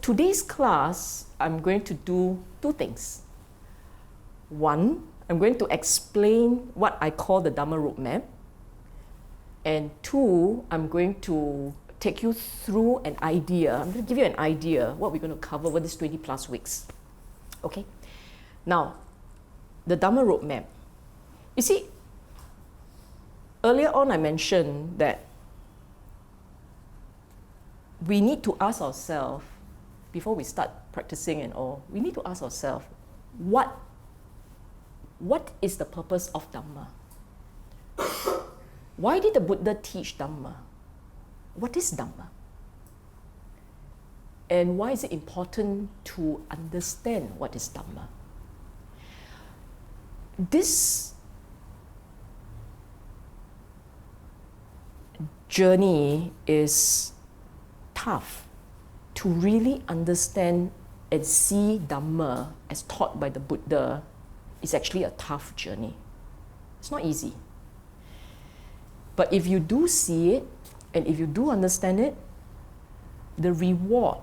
today's class, I'm going to do two things. One, I'm going to explain what I call the Dhamma Roadmap. And two, I'm going to take you through an idea. I'm going to give you an idea what we're going to cover over these 20 plus weeks. Okay? Now, the Dhamma Roadmap. You see, earlier on I mentioned that we need to ask ourselves, before we start practicing and all, we need to ask ourselves, what is the purpose of Dhamma? Why did the Buddha teach Dhamma? What is Dhamma? And why is it important to understand what is Dhamma? This journey is tough to really understand and see Dhamma as taught by the Buddha. Is actually a tough journey. It's not easy. But if you do see it, and if you do understand it, the reward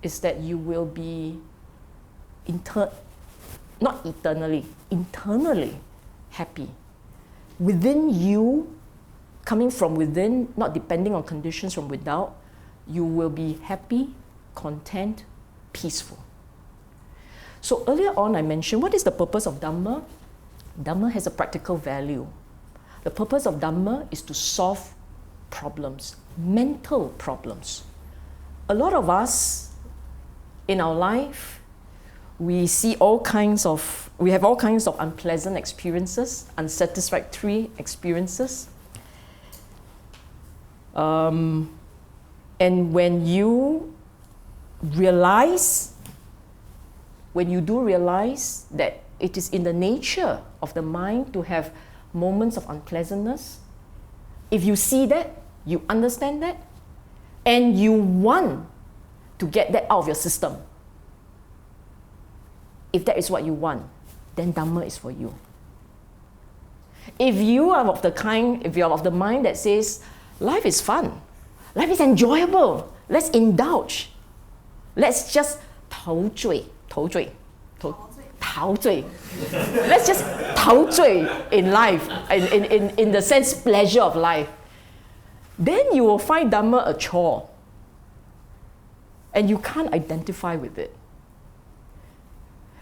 is that you will be not eternally, internally happy. Within you, coming from within, not depending on conditions from without, you will be happy, content, peaceful. So earlier on I mentioned, what is the purpose of Dhamma? Dhamma has a practical value. The purpose of Dhamma is to solve problems, mental problems. A lot of us in our life, we have all kinds of unpleasant experiences, unsatisfactory experiences. And when you do realize that it is in the nature of the mind to have moments of unpleasantness, if you see that, you understand that, and you want to get that out of your system, if that is what you want, then Dhamma is for you. If you are of the mind that says, life is fun, life is enjoyable, let's indulge, let's just 陶醉. Let's just 陶醉 in life, in the sense pleasure of life. Then you will find Dhamma a chore. And you can't identify with it.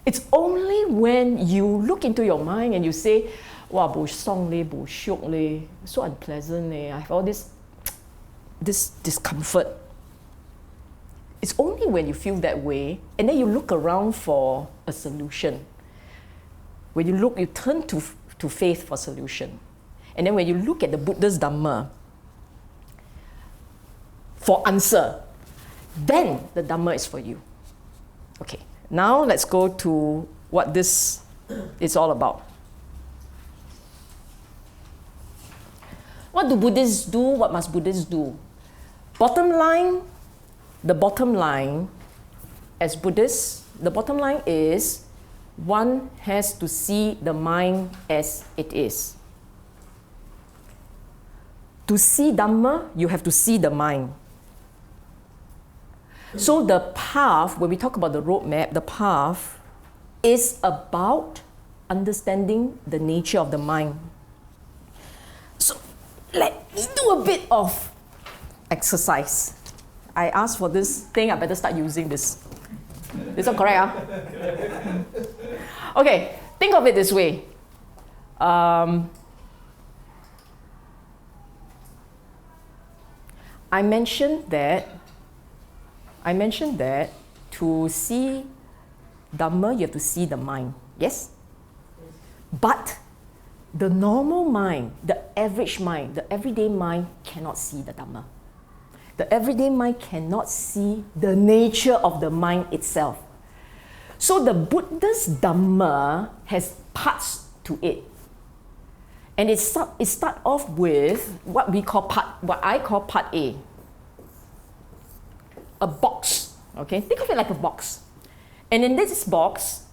It's only when you look into your mind and you say, wow, bo song le, bo shiok le, so unpleasant le, I have all this discomfort. It's only when you feel that way, and then you look around for a solution. When you turn to faith for solution. And then when you look at the Buddha's Dhamma for answer, then the Dhamma is for you. Okay, now let's go to what this is all about. What do Buddhists do? What must Buddhists do? The bottom line, as Buddhists, the bottom line is one has to see the mind as it is. To see Dhamma, you have to see the mind. So the path, when we talk about the roadmap, the path is about understanding the nature of the mind. So let me do a bit of exercise. I asked for this thing, I better start using this. Is that correct? Okay, think of it this way. I mentioned that to see Dhamma, you have to see the mind. Yes? But the normal mind, the average mind, the everyday mind cannot see the Dhamma. The everyday mind cannot see the nature of the mind itself. So the Buddha's Dhamma has parts to it. And it start off with what I call part A. A box. Okay? Think of it like a box. And in this box,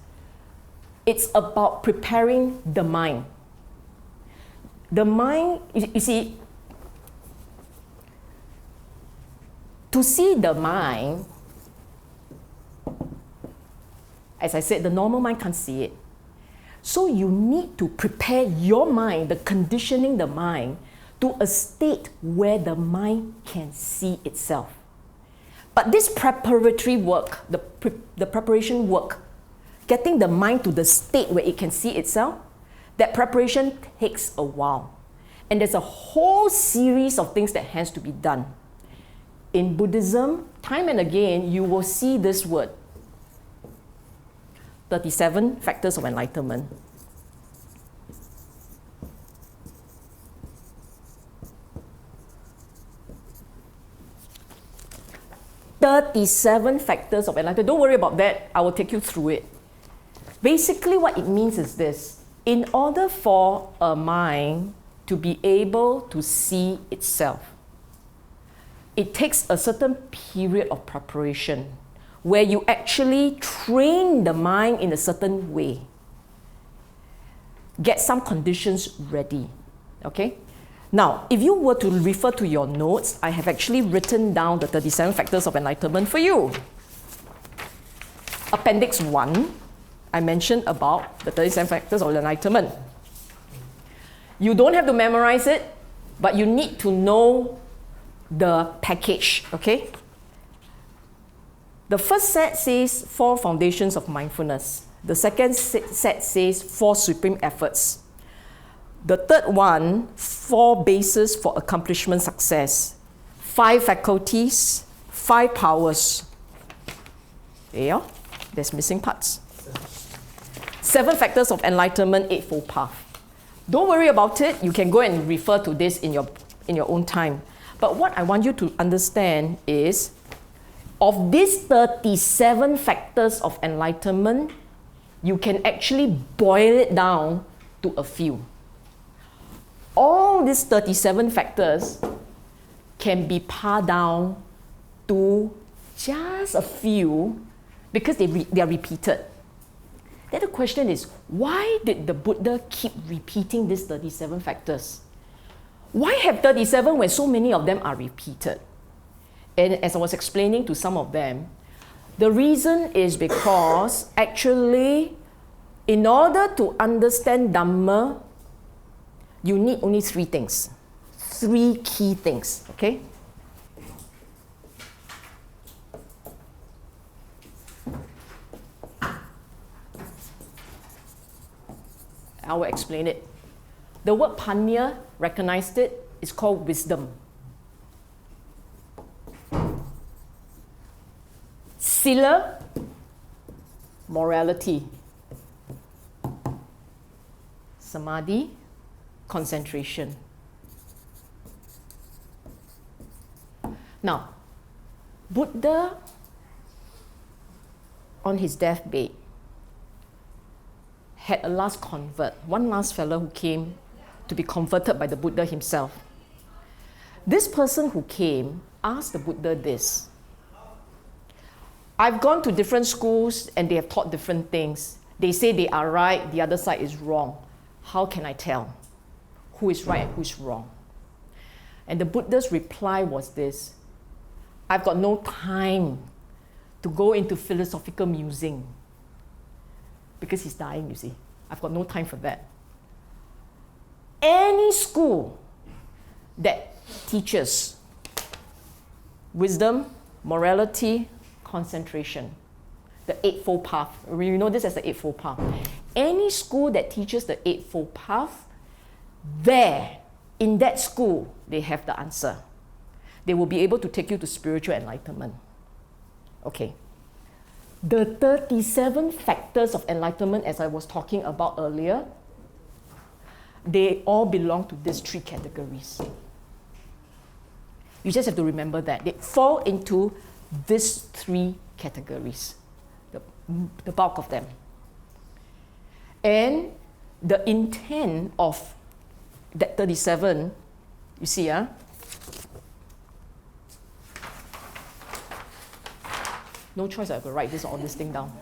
it's about preparing the mind. The mind, you see, to see the mind, As I said, the normal mind can't see it. So you need to prepare your mind, the conditioning the mind, to a state where the mind can see itself. But this preparatory work, the preparation work, getting the mind to the state where it can see itself, that preparation takes a while. And there's a whole series of things that has to be done. In Buddhism, time and again, you will see this word, 37 factors of enlightenment. "37 factors of enlightenment." Don't worry about that. I will take you through it. Basically, what it means is this. In order for a mind to be able to see itself, it takes a certain period of preparation where you actually train the mind in a certain way. Get some conditions ready, okay? Now, if you were to refer to your notes, I have actually written down the 37 factors of enlightenment for you. Appendix 1, I mentioned about the 37 factors of enlightenment. You don't have to memorize it, but you need to know the package, okay? The first set says 4 foundations of mindfulness. The second set says 4 supreme efforts. The third one, 4 bases for accomplishment success. 5 faculties, 5 powers. Yeah, there's missing parts. 7 factors of enlightenment, eightfold path. Don't worry about it. You can go and refer to this in your own time. But what I want you to understand is, of these 37 factors of enlightenment, you can actually boil it down to a few. All these 37 factors can be pared down to just a few because they are repeated. Then the question is, why did the Buddha keep repeating these 37 factors? Why have 37 when so many of them are repeated? And as I was explaining to some of them, the reason is because actually, in order to understand Dhamma, you need only 3 things. 3 key things, okay? I will explain it. The word panya, recognized it, is called wisdom. Sila, morality. Samadhi, concentration. Now, Buddha, on his deathbed, had a last convert, one last fellow who came to be converted by the Buddha himself. This person who came asked the Buddha this: I've gone to different schools and they have taught different things. They say they are right, the other side is wrong. How can I tell who is right and who is wrong? And the Buddha's reply was this: I've got no time to go into philosophical musing. Because he's dying, you see. I've got no time for that. Any school that teaches wisdom, morality, concentration, the eightfold path. We know this as the eightfold path. Any school that teaches the eightfold path, there, in that school, they have the answer. They will be able to take you to spiritual enlightenment. Okay. The 37 factors of enlightenment, as I was talking about earlier, they all belong to these 3 categories. You just have to remember that. They fall into these 3 categories, the bulk of them. And the intent of that 37, you see, no choice, I have to write all this thing down.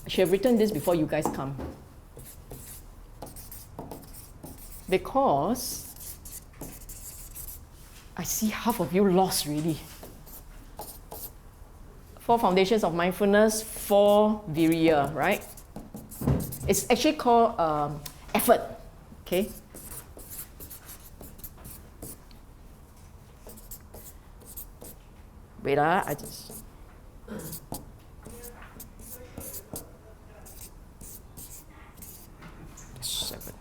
I should have written this before you guys come. Because I see half of you lost really. 4 foundations of mindfulness, 4 virya, right? It's actually called effort, okay? Wait, I just... Seven.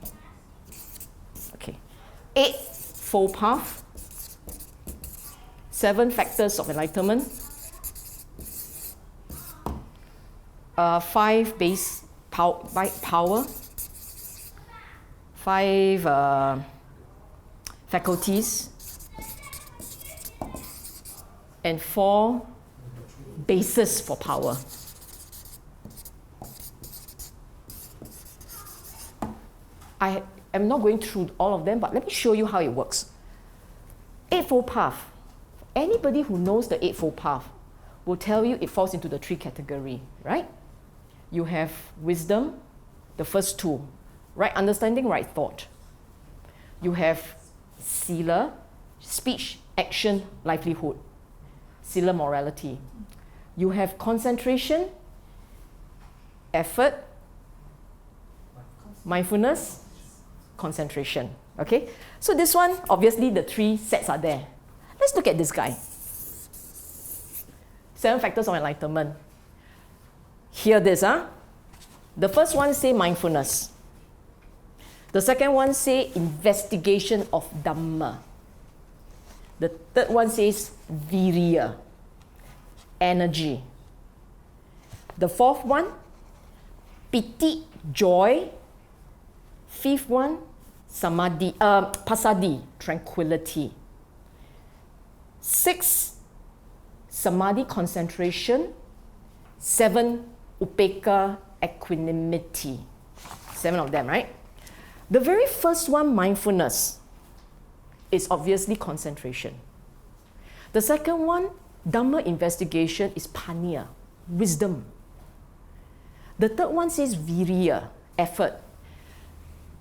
Okay. Eightfold path. 7 factors of enlightenment. 5 base power. 5 faculties. And 4 bases for power. I am not going through all of them, but let me show you how it works. Eightfold path. Anybody who knows the Eightfold Path will tell you it falls into the 3 categories, right? You have wisdom, the first 2, right understanding, right thought. You have sila, speech, action, livelihood. Sila, morality. You have concentration, effort, mindfulness, concentration. Okay? So this one, obviously the 3 sets are there. Let's look at this guy. 7 factors of enlightenment. Hear this, huh? The first one say mindfulness. The second one say investigation of Dhamma. The third one says virya, energy. The fourth one, piti, joy. Fifth one, samadhi, pasadi, tranquility. 6, samadhi, concentration. 7, upekkha, equanimity. 7 of them, right? The very first one, mindfulness, is obviously concentration. The second one, Dhamma investigation, is panya, wisdom. The third one says virya, effort.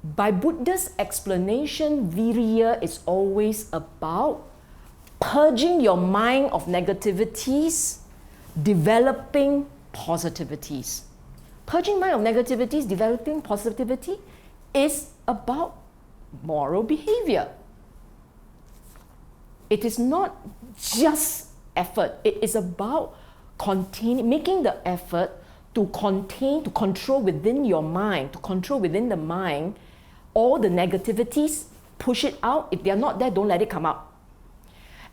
By Buddha's explanation, virya is always about purging your mind of negativities, developing positivities. Purging mind of negativities, developing positivity is about moral behavior. It is not just effort. It is about making the effort to control within your mind, to control within the mind all the negativities, push it out. If they are not there, don't let it come up.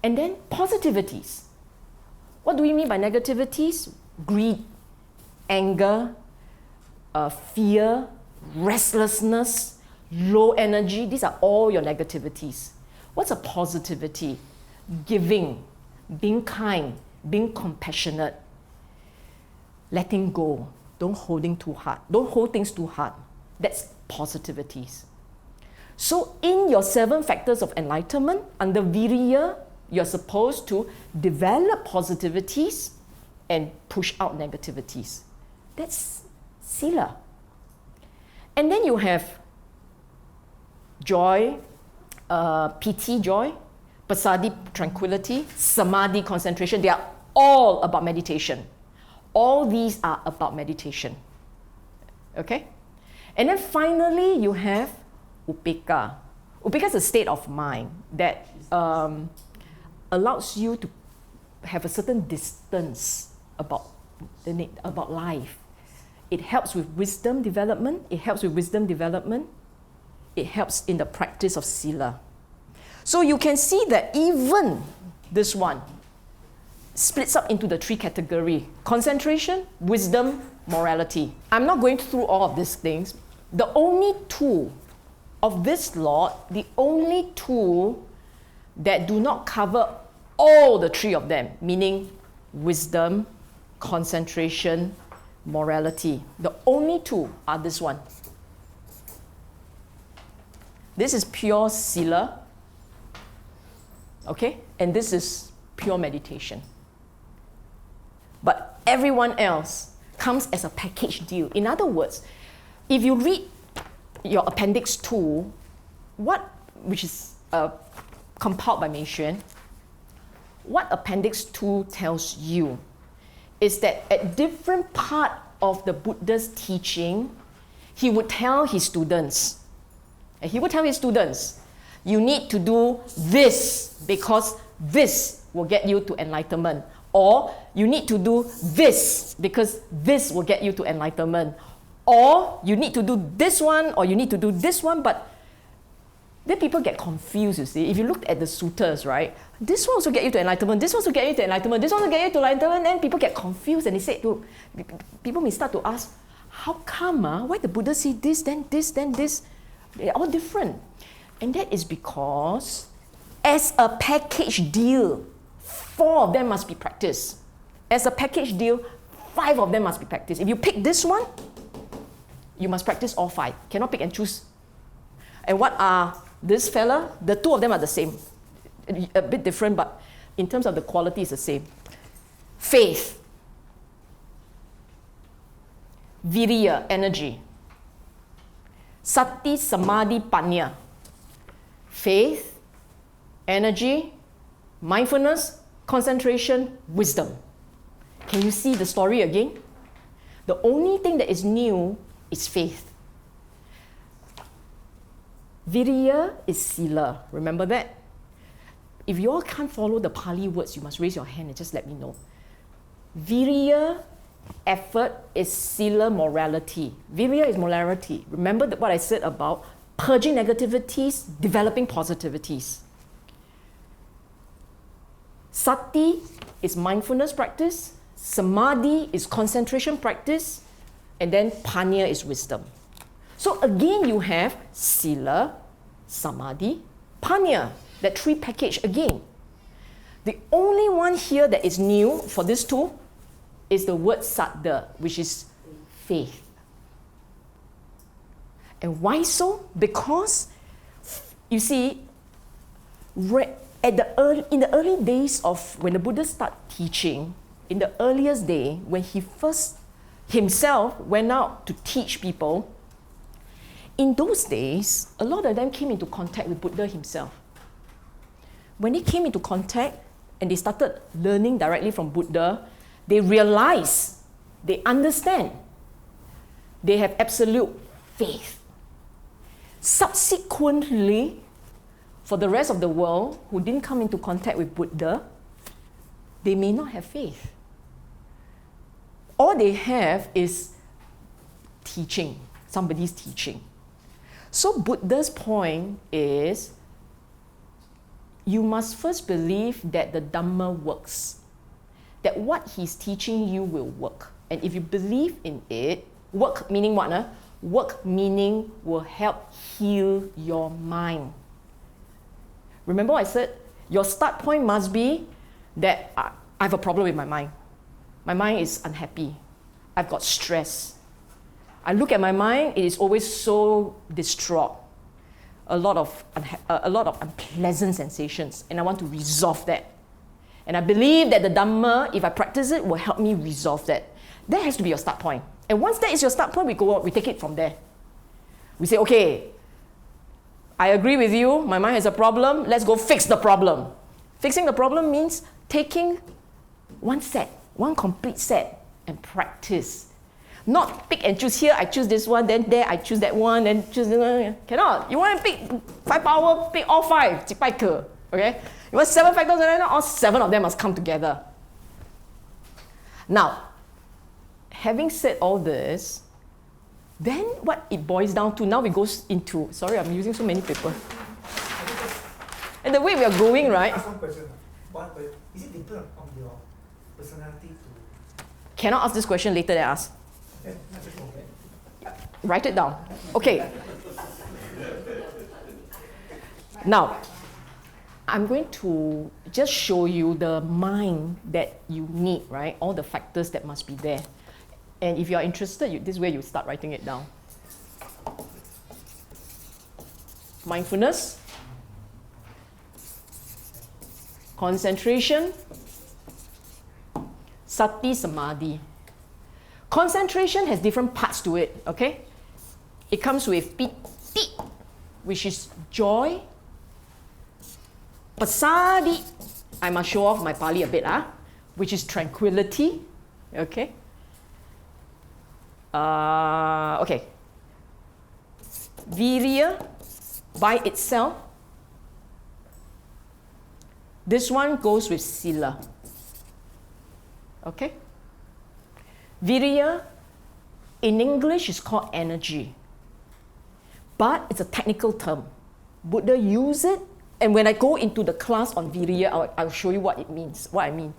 And then positivities. What do we mean by negativities? Greed, anger, fear, restlessness, low energy. These are all your negativities. What's a positivity? Giving, being kind, being compassionate, letting go, don't holding too hard, don't hold things too hard. That's positivities. So in your 7 factors of enlightenment, under virya, you're supposed to develop positivities and push out negativities. That's sila. And then you have joy, piti, joy, pasadi, tranquility, samadhi, concentration. They are all about meditation. All these are about meditation. Okay? And then finally, you have upekkha. Upekkha is a state of mind that allows you to have a certain distance about life. It helps with wisdom development. It helps in the practice of sila. So you can see that even this one splits up into the 3 categories: concentration, wisdom, morality. I'm not going through all of these things. The only two of this lot, the only two that do not cover all the 3 of them, meaning wisdom, concentration, morality. The only 2 are this one. This is pure sila, okay? And this is pure meditation. But everyone else comes as a package deal. In other words, if you read your Appendix 2, which is compiled by Mei Xuan, what Appendix 2 tells you is that at different part of the Buddha's teaching, he would tell his students, you need to do this because this will get you to enlightenment. Or you need to do this because this will get you to enlightenment. Or you need to do this one, or you need to do this one, but then people get confused, you see. If you look at the sutras, right, this one also get you to enlightenment, this one also get you to enlightenment, this one will get you to enlightenment, and people get confused and they say, people may start to ask, how come, why the Buddha say this, then this, then this? They're all different. And that is because as a package deal, 4 of them must be practiced. As a package deal, 5 of them must be practiced. If you pick this one, you must practice all 5. Cannot pick and choose. And what are this fella? The 2 of them are the same. A bit different, but in terms of the quality, it's the same. Faith. Virya, energy. Sati, samadhi, panya. Faith, energy, mindfulness, concentration, wisdom. Can you see the story again? The only thing that is new is faith. Virya is sila. Remember that? If you all can't follow the Pali words, you must raise your hand and just let me know. Virya, effort, is sila, morality. Virya is morality. Remember what I said about purging negativities, developing positivities. Sati is mindfulness practice. Samadhi is concentration practice. And then panya is wisdom. So again, you have sila, samadhi, panya. That 3 package again. The only one here that is new for these 2 is the word saddha, which is faith. And why so? Because, you see, in the early days of when the Buddha started teaching, in the earliest day, when he first himself went out to teach people, in those days, a lot of them came into contact with Buddha himself. When they came into contact and they started learning directly from Buddha, they realize, they understand, they have absolute faith. Subsequently, for the rest of the world who didn't come into contact with Buddha, they may not have faith. All they have is teaching, somebody's teaching. So Buddha's point is, you must first believe that the Dhamma works, that what he's teaching you will work. And if you believe in it, work meaning what? Work meaning will help heal your mind. Remember what I said? Your start point must be that I have a problem with my mind. My mind is unhappy. I've got stress. I look at my mind, it is always so distraught. A lot of unpleasant sensations, and I want to resolve that. And I believe that the Dhamma, if I practice it, will help me resolve that. That has to be your start point. And once that is your start point, we take it from there. We say, okay, I agree with you, my mind has a problem, let's go fix the problem. Fixing the problem means taking one complete set, and practice. Not pick and choose. Here I choose this one, then there I choose that one, then choose this one. Cannot. You want to pick 5 power, pick all 5. Okay? You want 7 factors, and all 7 of them must come together. Now, having said all this, then what it boils down to, now we go into, sorry, I'm using so many paper. And the way we are going, right? Ask one question. Is it dependent on your personality to... Cannot ask this question later than ask. Okay. Write it down. Okay. Now, I'm going to just show you the mind that you need, right? All the factors that must be there. And if you're interested, this way you start writing it down. Mindfulness, concentration, sati, samadhi. Concentration has different parts to it, okay? It comes with piti, which is joy. Pasadi, I must show off my Pali a bit, which is tranquility. Okay. Okay. Virya by itself. This one goes with sila. Okay. Virya in English is called energy, but it's a technical term. Buddha used it, and when I go into the class on virya, I'll show you what it means, what I mean.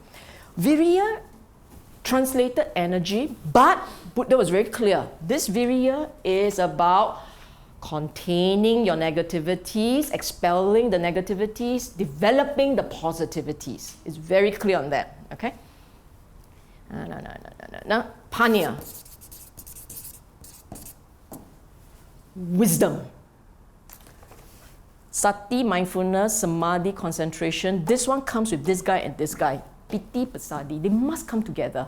Virya translated energy, but Buddha was very clear. This virya is about containing your negativities, expelling the negativities, developing the positivities. It's very clear on that, okay? Panya. Wisdom. Sati, mindfulness, samadhi, concentration. This one comes with this guy and this guy. Piti, pasadi. They must come together.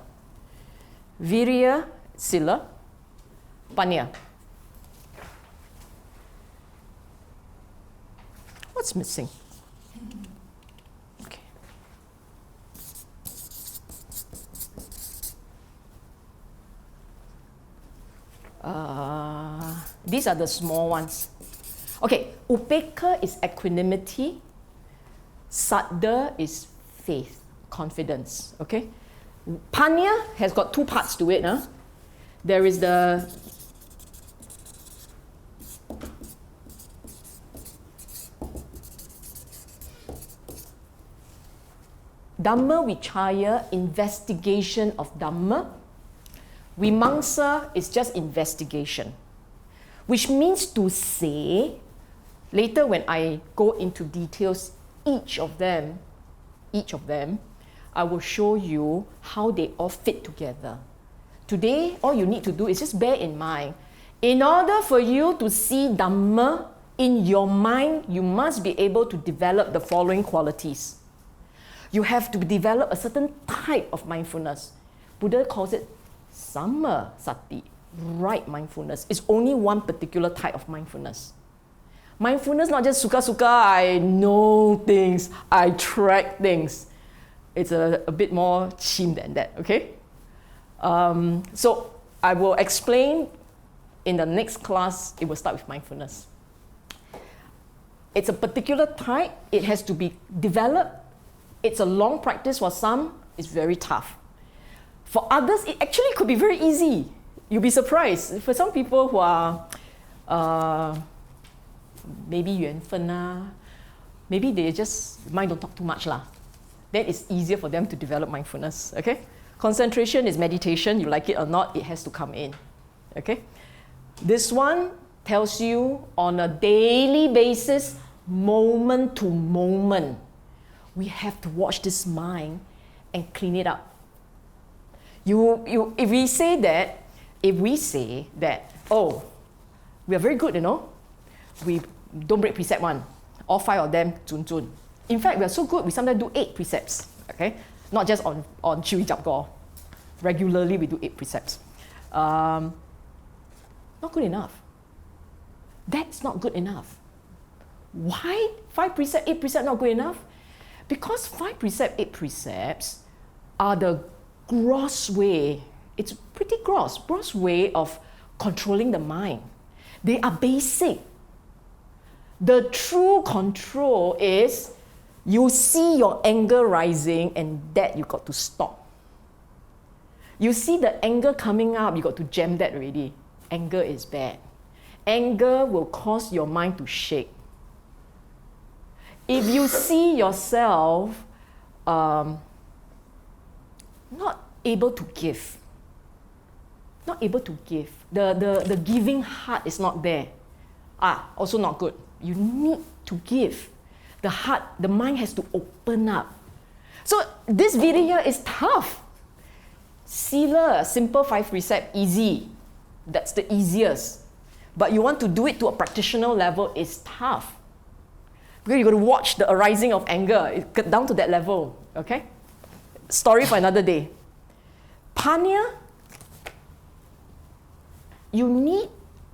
Virya, sila. Panya. What's missing? Okay. These are the small ones. Okay, upekha is equanimity. Saddha is faith, confidence. Okay, panya has got two parts to it. There is the Dhamma Vichaya, investigation of Dhamma. Vimamsa is just investigation, which means to say, later when I go into details, each of them, I will show you how they all fit together. Today, all you need to do is just bear in mind, in order for you to see Dhamma in your mind, you must be able to develop the following qualities. You have to develop a certain type of mindfulness. Buddha calls it samma sati, right mindfulness. It's only one particular type of mindfulness. Mindfulness, not just suka-suka, I know things, I track things. It's a bit more chim than that, okay? So I will explain in the next class. It will start with mindfulness. It's a particular type. It has to be developed. It's a long practice. For some, it's very tough. For others, it actually could be very easy. You'll be surprised. For some people who are maybe 缘分啊, maybe they just mind don't talk too much lah. Then it's easier for them to develop mindfulness. Okay, concentration is meditation. You like it or not, it has to come in. Okay, this one tells you on a daily basis, moment to moment. We have to watch this mind and clean it up. If we say that, oh, we are very good, we don't break precept one. All 5 of them, zun zun. In fact, we are so good, we sometimes do 8 precepts. Okay, not just on Chiwi Japgo. Regularly, we do 8 precepts. Not good enough. That's not good enough. Why 5 precepts, 8 precepts not good enough? Because 5 precepts, 8 precepts are the gross way. It's pretty gross way of controlling the mind. They are basic. The true control is you see your anger rising and that you got to stop. You see the anger coming up, you got to jam that already. Anger is bad. Anger will cause your mind to shake. If you see yourself not able to give, the giving heart is not there, also not good. You need to give. The heart, the mind has to open up. So this virya is tough. Sila, simple 5 precept, easy. That's the easiest. But you want to do it to a practitioner level, it's tough. Because you got to watch the arising of anger. It get down to that level. Okay? Story for another day. Panya, you need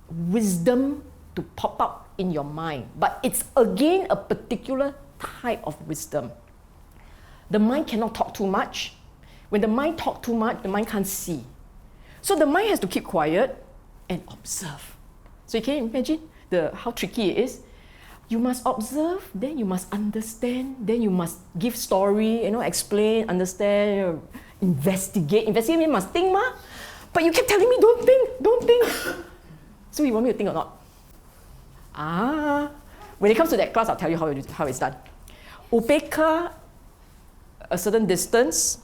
wisdom to pop up in your mind. But it's again a particular type of wisdom. The mind cannot talk too much. When the mind talks too much, the mind can't see. So the mind has to keep quiet and observe. So you can imagine how tricky it is. You must observe, then you must understand, then you must give story, explain, understand, investigate. Investigate means must think, ma. But you keep telling me, don't think. So you want me to think or not? When it comes to that class, I'll tell you how it's done. Upekkha, a certain distance.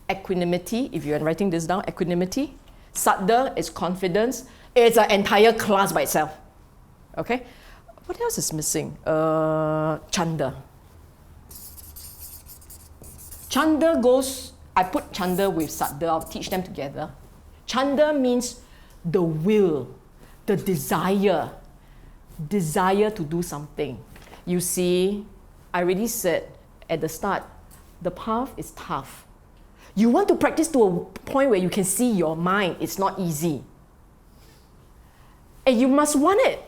Equanimity, if you're writing this down, equanimity. Saddha is confidence. It's an entire class by itself. Okay? What else is missing? Chanda. Chanda goes, I put Chanda with Saddha, I'll teach them together. Chanda means the will, the desire to do something. You see, I already said at the start, the path is tough. You want to practice to a point where you can see your mind. It's not easy. And you must want it.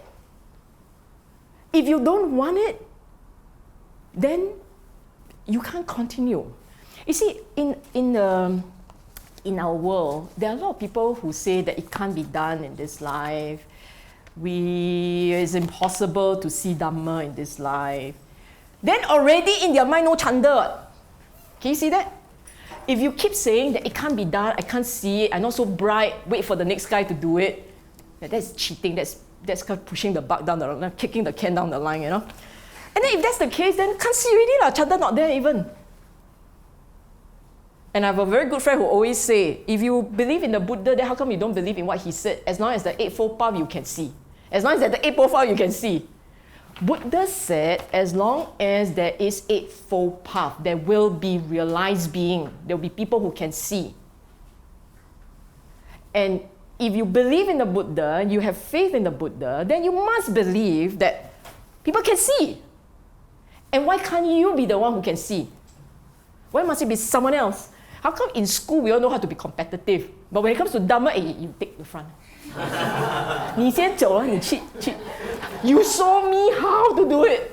If you don't want it, then you can't continue. You see, in our world, there are a lot of people who say that it can't be done in this life. It's impossible to see Dhamma in this life. Then already in their mind, no chanda. Can you see that? If you keep saying that it can't be done, I can't see it, I'm not so bright, wait for the next guy to do it, that's cheating, that's kind of pushing the buck down the line, kicking the can down the line, And then if that's the case, then can't see already, chanda not there even. And I have a very good friend who always say, if you believe in the Buddha, then how come you don't believe in what he said? As long as the eightfold path you can see. As long as there's the eightfold path you can see. Buddha said, as long as there is eightfold path, there will be realized being. There will be people who can see. And if you believe in the Buddha, you have faith in the Buddha, then you must believe that people can see. And why can't you be the one who can see? Why must it be someone else? How come in school we all know how to be competitive, but when it comes to Dhamma, you take the front. 你先走了，你去。You saw me how to do it.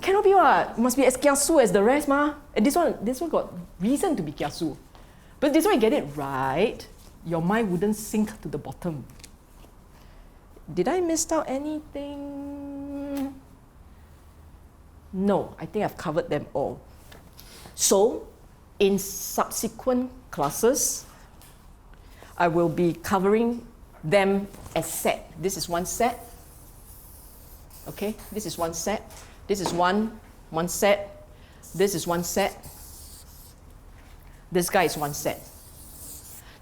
Cannot be what? Must be as kiasu as the rest, ma. And this one got reason to be kiasu. But this one you get it right, your mind wouldn't sink to the bottom. Did I miss out anything? No, I think I've covered them all. So, in subsequent classes, I will be covering them as set. This is one set. Okay, this is one set. This is one set. This is one set. This guy is one set.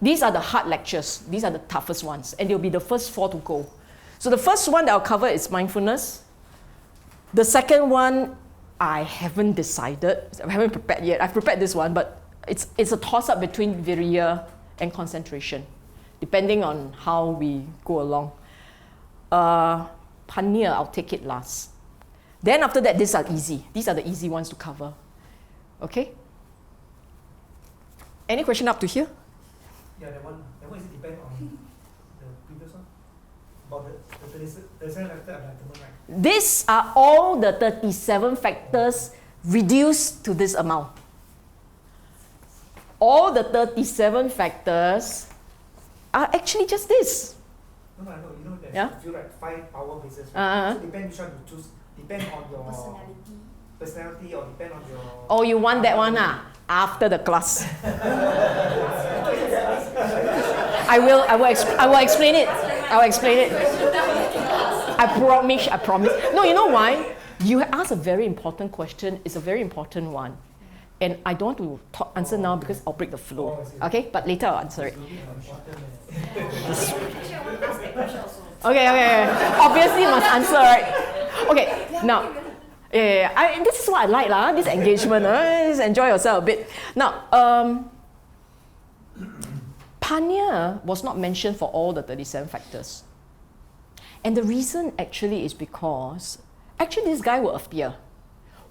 These are the hard lectures. These are the toughest ones. And they'll be the first 4 to go. So the first one that I'll cover is mindfulness. The second one, I haven't decided. I haven't prepared yet. I've prepared this one, but it's a toss-up between virya and concentration, depending on how we go along. Panya, I'll take it last. Then after that, these are easy. These are the easy ones to cover. Okay? Any question up to here? Yeah, that one is it depend on the previous one? About the 37 factor of enlightenment, right? These are all the 37 factors reduced to this amount. All the 37 factors are actually just this. No, I know. You know, there's Yeah? a few like 5 power bases, right? So depend which one you choose. Depend on your personality or depend on your... Oh, you want that one, after the class. I will explain it. I will explain it. I promise. No, you know why? You asked a very important question. It's a very important one. And I don't want to answer now because I'll break the flow. Okay? But later I'll answer it. Okay. Obviously you must answer, right? Okay, now, this is what I like, this engagement. Just enjoy yourself a bit. Now, Panya was not mentioned for all the 37 factors. And the reason actually is because, actually this guy will appear.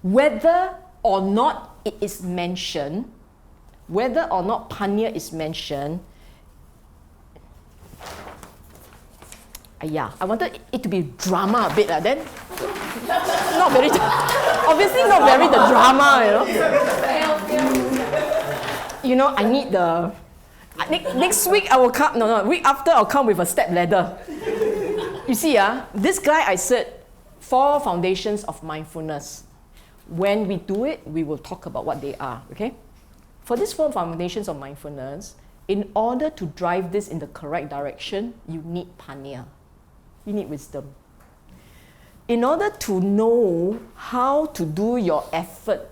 Whether or not it is mentioned, whether or not Panya is mentioned, I wanted it to be drama a bit, then not very, obviously not very the drama, I need the... Next week I will come, week after I'll come with a step ladder. You see, this guy I said, 4 foundations of mindfulness. When we do it, we will talk about what they are, okay? For these 4 foundations of mindfulness, in order to drive this in the correct direction, you need panya. You need wisdom. In order to know how to do your effort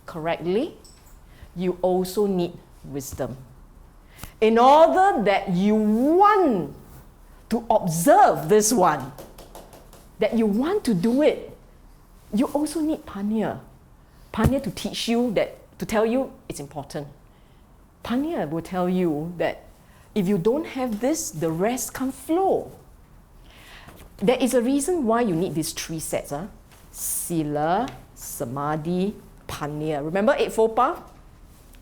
correctly, you also need wisdom. In order that you want to observe this one, that you want to do it, you also need panya. Panya to teach you that, to tell you it's important. Panya will tell you that if you don't have this, the rest can't flow. There is a reason why you need these 3 sets. Sila, Samadhi, Panya. Remember eightfold path?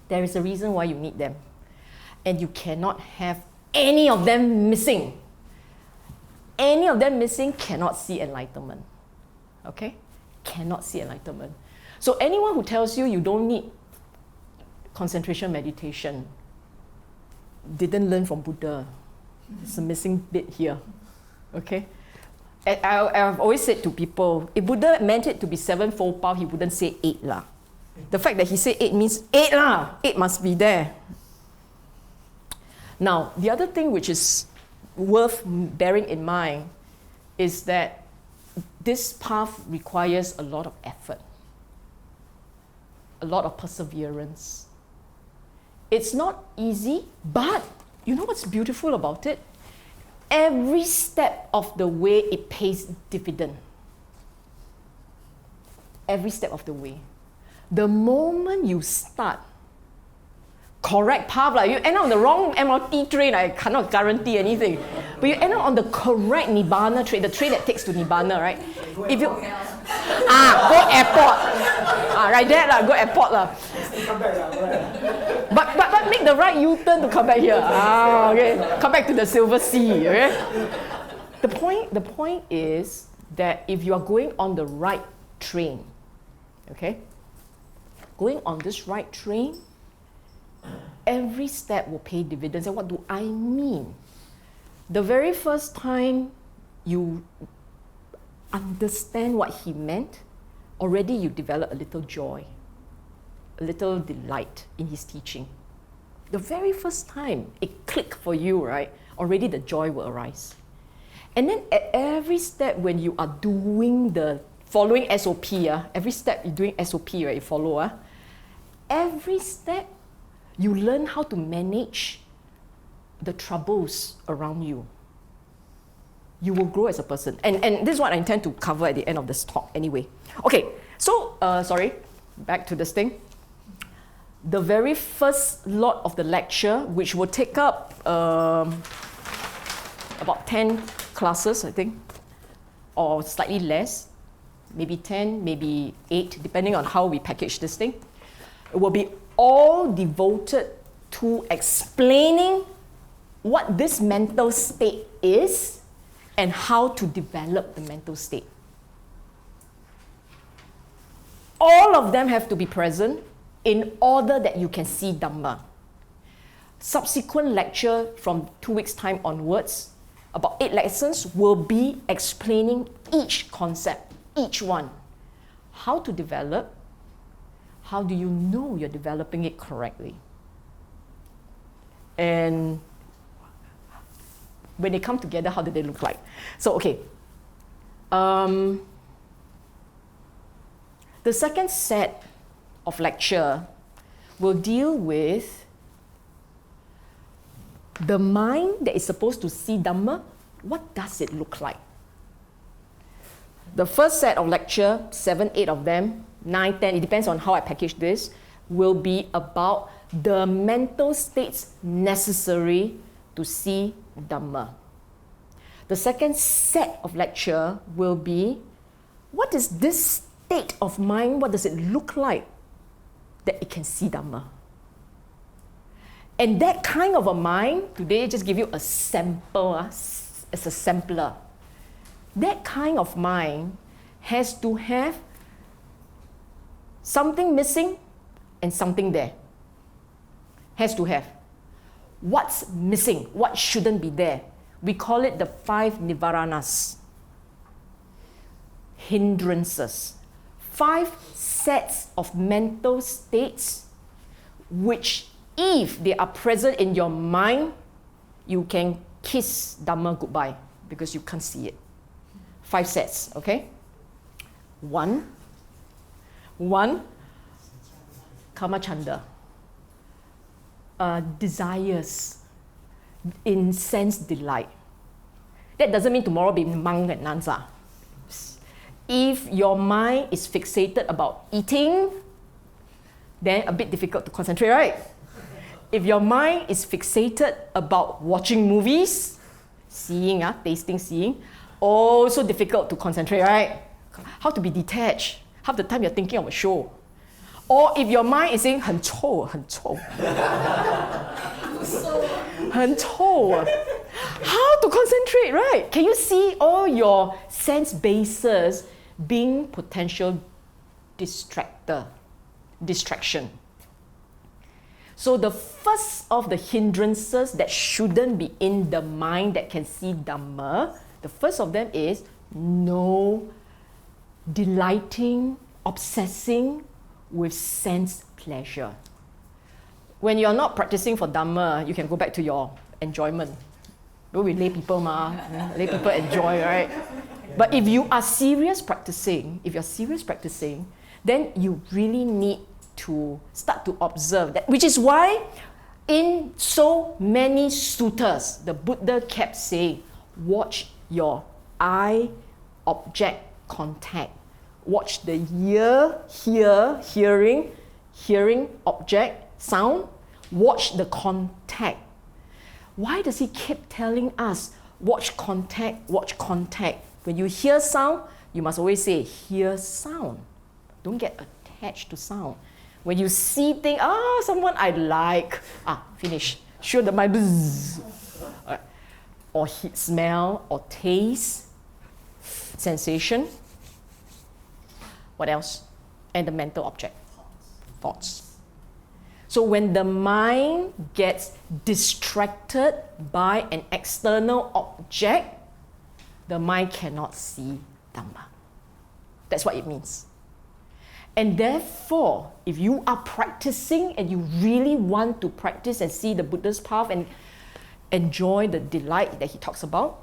There is a reason why you need them. And you cannot have any of them missing. Any of them missing cannot see enlightenment. Okay? Cannot see enlightenment. So anyone who tells you you don't need concentration meditation didn't learn from Buddha. It's a missing bit here. Okay? I've always said to people, if Buddha meant it to be 7-fold path, he wouldn't say 8 lah. The fact that he said 8 means 8 lah. 8 must be there. Now, the other thing which is worth bearing in mind is that this path requires a lot of effort, a lot of perseverance. It's not easy, but you know what's beautiful about it? Every step of the way, it pays dividend. Every step of the way. The moment you start, correct path, you end up on the wrong MRT train, I cannot guarantee anything. But you end up on the correct Nibbana train, the train that takes to Nibbana, right? If you go airport. Right there, go airport. But make the right U-turn to come back here. Okay. Come back to the Silver Sea. Okay? The point is that if you are going on the right train, okay? Going on this right train, every step will pay dividends. And what do I mean? The very first time you understand what he meant, already you develop a little joy, a little delight in his teaching. The very first time it clicked for you, right, already the joy will arise. And then at every step when you are doing the following SOP, every step you're doing SOP, right, you follow, every step you learn how to manage the troubles around you. You will grow as a person. And this is what I intend to cover at the end of this talk anyway. Okay, so, back to this thing. The very first lot of the lecture, which will take up about 10 classes, I think, or slightly less, maybe 10, maybe 8, depending on how we package this thing. It will be all devoted to explaining what this mental state is and how to develop the mental state. All of them have to be present in order that you can see Dhamma. Subsequent lecture from 2 weeks' time onwards, about 8 lessons, will be explaining each concept, each one. How to develop, how do you know you're developing it correctly? And when they come together, how do they look like? So, okay. The second set of lecture will deal with the mind that is supposed to see Dhamma. What does it look like? The first set of lecture, 7, 8 of them, 9, 10, it depends on how I package this, will be about the mental states necessary to see Dhamma. The second set of lecture will be, what is this state of mind, what does it look like that it can see Dhamma? And that kind of a mind, today just give you a sample, as a sampler. That kind of mind has to have something missing and something there. Has to have. What's missing? What shouldn't be there? We call it the 5 nivaranas. Hindrances. 5 sets of mental states which, if they are present in your mind, you can kiss Dhamma goodbye because you can't see it. 5 sets, okay? One, kamachanda. Desires, in sense delight. That doesn't mean tomorrow be monk and nuns. If your mind is fixated about eating, then a bit difficult to concentrate, right? If your mind is fixated about watching movies, seeing, tasting, seeing, also difficult to concentrate, right? How to be detached? Half the time you're thinking of a show. Or if your mind is saying 很臭,很臭. 很臭. How to concentrate, right? Can you see all your sense bases being potential distraction? So the first of the hindrances that shouldn't be in the mind that can see Dhamma, the first of them is no delighting, obsessing with sense pleasure. When you're not practicing for Dhamma, you can go back to your enjoyment. We lay people, lay people enjoy, right? But if you are serious practicing, then you really need to start to observe that, which is why in so many sutras, the Buddha kept saying, watch your eye-object contact. Watch the ear, hearing, object, sound. Watch the contact. Why does he keep telling us, watch contact, watch contact? When you hear sound, you must always say, hear sound. Don't get attached to sound. When you see things, someone I like, finish. Sure, the mind, or smell, or taste, sensation. What else? And the mental object, thoughts. So when the mind gets distracted by an external object, the mind cannot see Dhamma. That's what it means. And therefore, if you are practicing and you really want to practice and see the Buddha's path and enjoy the delight that he talks about,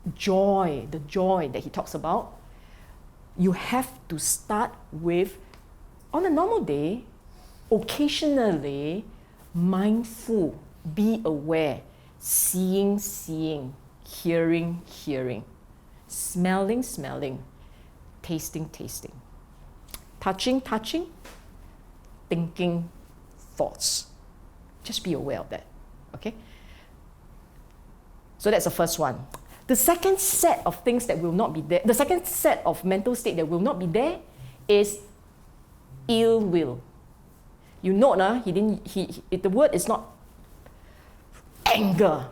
the joy that he talks about, you have to start with, on a normal day, occasionally, mindful, be aware, seeing, hearing, smelling, tasting, touching, thinking, thoughts. Just be aware of that, okay? So that's the first one. The second set of things that will not be there, the second set of mental state that will not be there is ill will. You note, the word is not anger.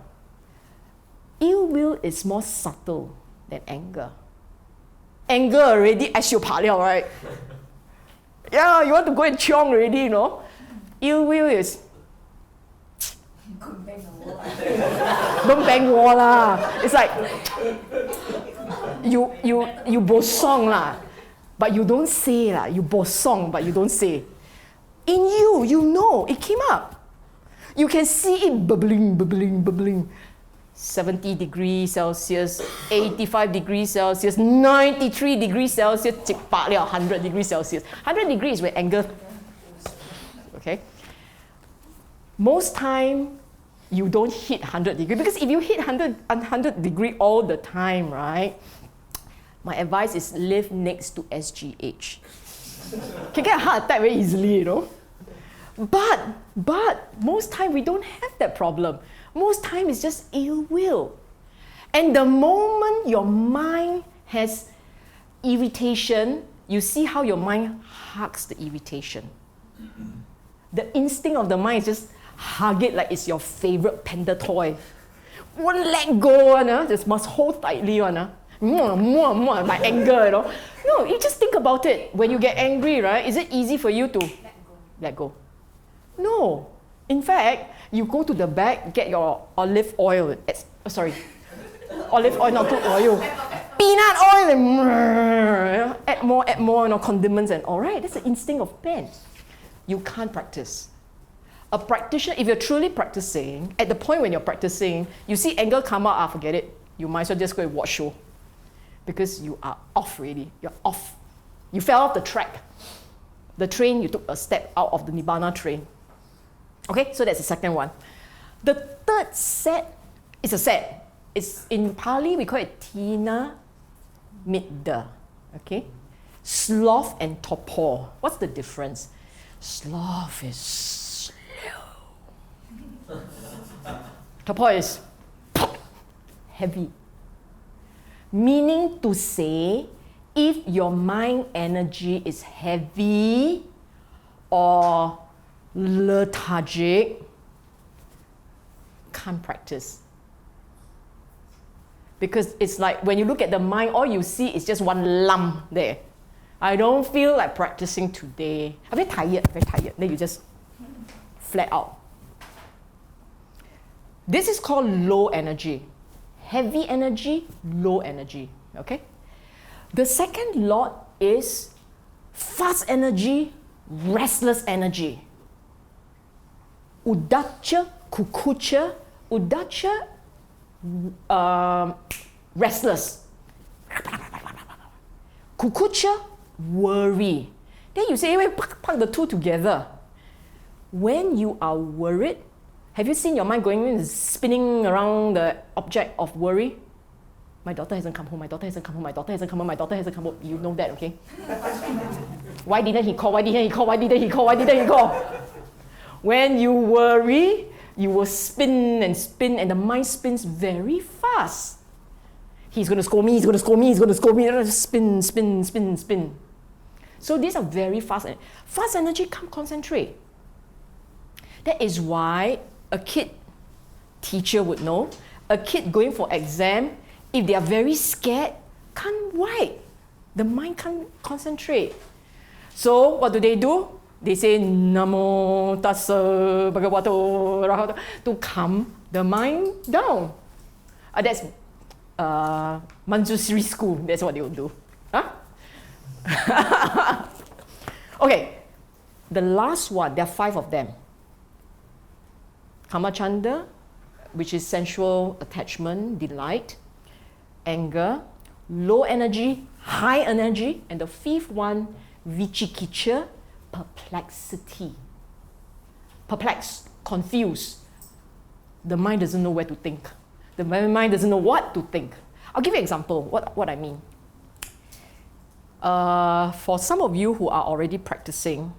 Ill will is more subtle than anger. Anger already as you liao, right? Yeah, you want to go and chiong already, you know. Ill will is don't bang wall lah. It's like you bosong lah, but you don't say lah. You bosong, but you don't say. In you, you know, it came up. You can see it bubbling. 70 degrees Celsius, 85 degrees Celsius, 93 degrees Celsius, 100 degrees Celsius. 100 degrees when anger. Okay? Most time, you don't hit 100 degrees. Because if you hit 100 degree all the time, right? My advice is live next to SGH. Can get a heart attack very easily, you know. But most time we don't have that problem. Most time it's just ill will. And the moment your mind has irritation, you see how your mind hugs the irritation. The instinct of the mind is just hug it like it's your favorite panda toy. Won't let go, just must hold tightly, my anger, you know. No, you just think about it. When you get angry, right? Is it easy for you to let go? No. In fact, you go to the back, get your olive oil. Olive oil, not good oil. Peanut oil and add more, condiments and all, right? That's the instinct of man. You can't practice. A practitioner, if you're truly practicing, at the point when you're practicing, you see anger come out, forget it. You might as well just go and watch show. Because you are off already. You're off. You fell off the track. The train, you took a step out of the Nibbana train. Okay, so that's the second one. The third set is a set. It's in Pali, we call it Tina Midda. Okay? Sloth and torpor. What's the difference? Sloth is slow. Torpor is heavy. Meaning to say, if your mind energy is heavy or lethargic, can't practice. Because it's like when you look at the mind, all you see is just one lump there. I don't feel like practicing today. I'm very tired, very tired. Then you just flat out. This is called low energy. Heavy energy, low energy. Okay? The second lot is fast energy, restless energy. Uddhacca, kukucca. Uddhacca, restless. Kukucca, worry. Then you say, wait, pack the two together. When you are worried, have you seen your mind going spinning around the object of worry? My daughter hasn't come home, my daughter hasn't come home, my daughter hasn't come home, my daughter hasn't come home. You know that, okay? Why didn't he call? Why didn't he call? Why didn't he call? Why didn't he call? When you worry, you will spin, and the mind spins very fast. He's going to scold me, he's going to scold me, he's going to scold me. Spin, spin, spin, spin. So these are very fast. Fast energy can't concentrate. That is why a kid teacher would know. A kid going for exam, if they are very scared, can't write. The mind can't concentrate. So what do? They say Namo Tassa Bhagavato Arahato to calm the mind down. That's Manjusri school. That's what they will do. Huh? Okay, the last one, there are 5 of them. Kamachanda, which is sensual attachment, delight, anger, low energy, high energy, and the 5th one, vicikicca, perplexity. Perplexed, confused. The mind doesn't know where to think. The mind doesn't know what to think. I'll give you an example, what I mean. For some of you who are already practicing,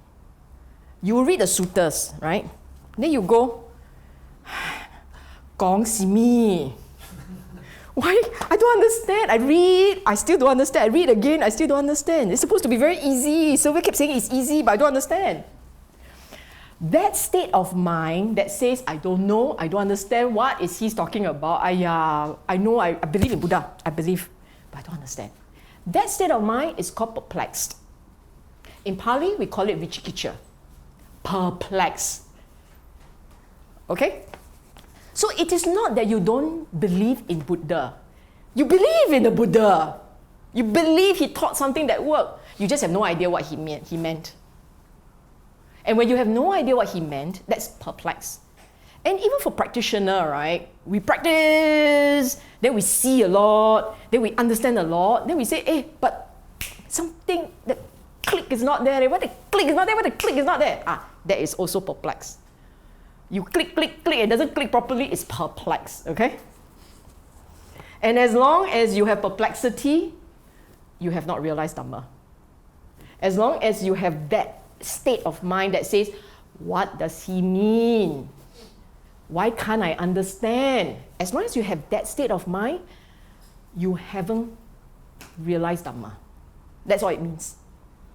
you will read the sutras, right? Then you go, Gong si mi. Why? I don't understand. I read, I still don't understand. I read again, I still don't understand. It's supposed to be very easy. Sylvia keeps saying it's easy, but I don't understand. That state of mind that says, I don't know, I don't understand, what is he talking about? I know, I believe in Buddha. I believe, but I don't understand. That state of mind is called perplexed. In Pali, we call it vicikicca. Perplexed. Okay? So it is not that you don't believe in Buddha. You believe in the Buddha. You believe he taught something that worked. You just have no idea what he meant. And when you have no idea what he meant, that's perplexed. And even for practitioner, right? We practice, then we see a lot, then we understand a lot, then we say, but something, the click is not there. What the click is not there? What the click is not there? That is also perplexed. You click, it doesn't click properly, it's perplexed, okay? And as long as you have perplexity, you have not realized Dhamma. As long as you have that state of mind that says, what does he mean? Why can't I understand? As long as you have that state of mind, you haven't realized Dhamma. That's all it means.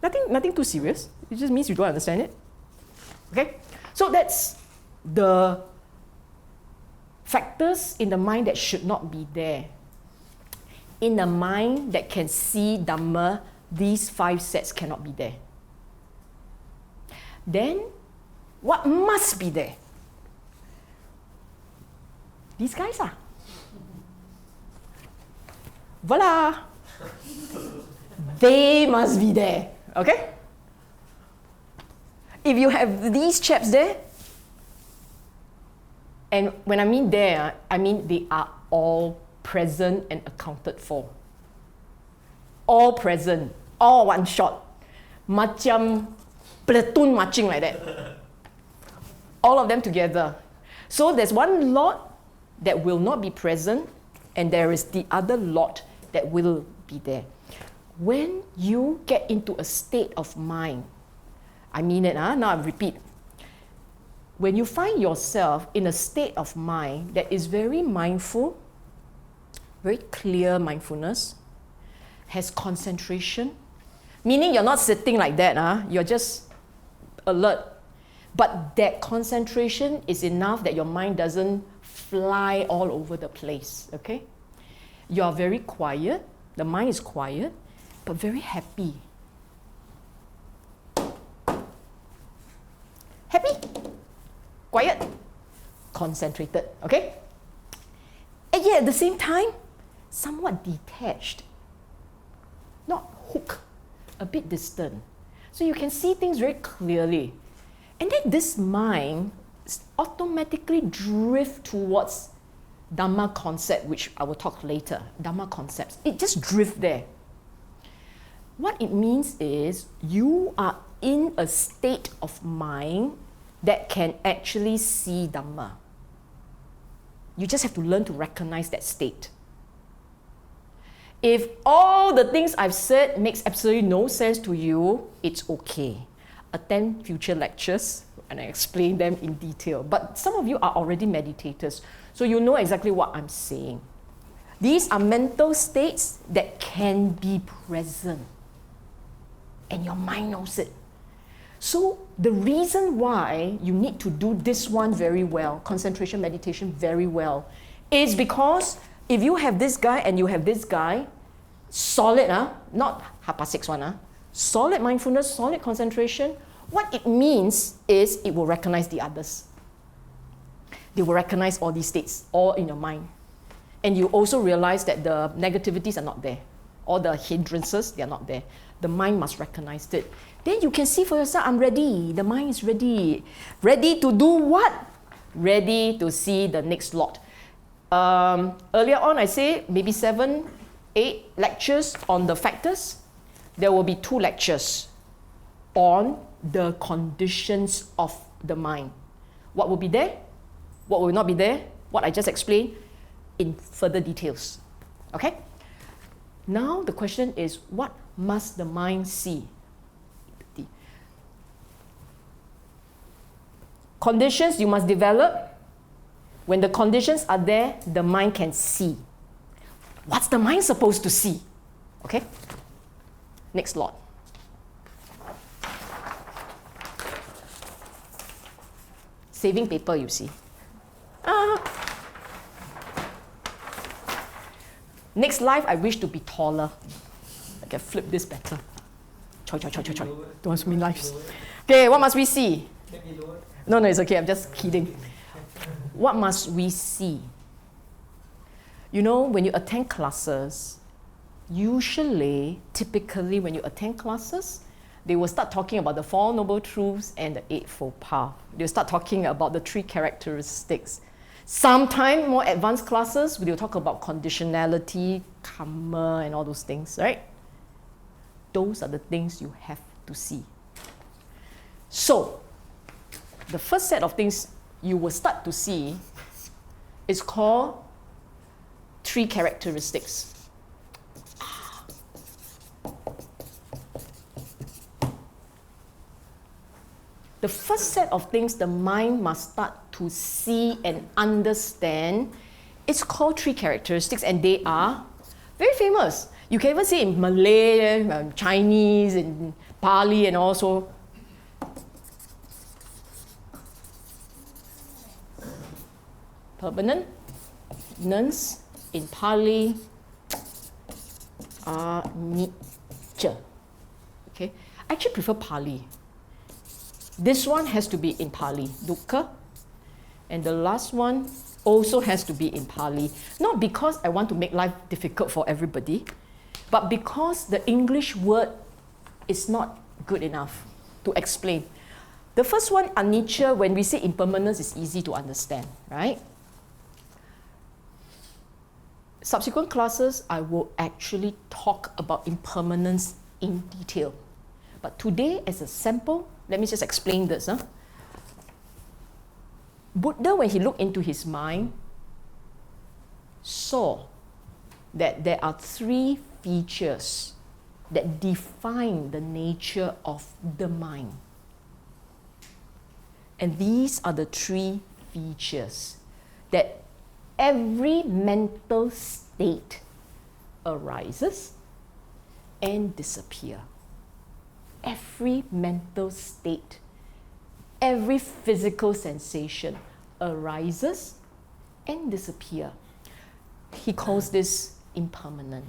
Nothing too serious. It just means you don't understand it. Okay? So that's the factors in the mind that should not be there. In a mind that can see Dhamma, these 5 sets cannot be there. Then, what must be there? These guys are. Voila! They must be there, okay? If you have these chaps there, and when I mean there, I mean they are all present and accounted for. All present, all one shot. Macam platoon marching like that. All of them together. So there's one lot that will not be present, and there is the other lot that will be there. When you get into a state of mind, I mean it, now I repeat. When you find yourself in a state of mind that is very mindful, very clear mindfulness, has concentration, meaning you're not sitting like that, you're just alert. But that concentration is enough that your mind doesn't fly all over the place, okay? You are very quiet, the mind is quiet, but very happy. Happy, quiet, concentrated, okay? And yet at the same time, somewhat detached, not hooked, a bit distant. So you can see things very clearly. And then this mind automatically drift towards Dhamma concept, which I will talk later, Dhamma concepts. It just drifts there. What it means is you are in a state of mind that can actually see Dhamma. You just have to learn to recognize that state. If all the things I've said makes absolutely no sense to you, it's okay. Attend future lectures and I explain them in detail. But some of you are already meditators, so you know exactly what I'm saying. These are mental states that can be present, and your mind knows it. So the reason why you need to do this one very well, concentration meditation very well, is because if you have this guy and you have this guy, solid, not hapasix one, solid mindfulness, solid concentration, what it means is it will recognize the others. They will recognize all these states, all in your mind. And you also realize that the negativities are not there. All the hindrances, they are not there. The mind must recognize it. Then you can see for yourself, I'm ready. The mind is ready. Ready to do what? Ready to see the next lot. Earlier on, I say maybe 7, 8 lectures on the factors. There will be 2 lectures on the conditions of the mind. What will be there? What will not be there? What I just explained in further details. Okay? Now the question is, what must the mind see? Conditions you must develop. When the conditions are there, the mind can see. What's the mind supposed to see? Okay? Next lot. Saving paper, you see. Next life, I wish to be taller. I can flip this better. Choi. Those mean lives. Okay, what must we see? No, it's okay. I'm just kidding. What must we see? You know, when you attend classes, usually, typically, when you attend classes, they will start talking about the 4 Noble Truths and the Eightfold Path. They'll start talking about the 3 characteristics. Sometimes, more advanced classes, they'll talk about conditionality, karma, and all those things, right? Those are the things you have to see. So, the first set of things you will start to see is called 3 characteristics. The first set of things the mind must start to see and understand is called 3 characteristics, and they are very famous. You can even see in Malay, Chinese, in Pali, and also permanence in Pali anicca. Okay, I actually prefer Pali. This one has to be in Pali, Dukkha, and the last one also has to be in Pali. Not because I want to make life difficult for everybody, but because the English word is not good enough to explain. The first one, anicca, when we say impermanence, is easy to understand, right? Subsequent classes, I will actually talk about impermanence in detail. But today, as a sample, let me just explain this. Buddha, when he looked into his mind, saw that there are three features that define the nature of the mind. And these are the three features that every mental state arises and disappears. Every mental state, every physical sensation arises and disappears. He calls this impermanent.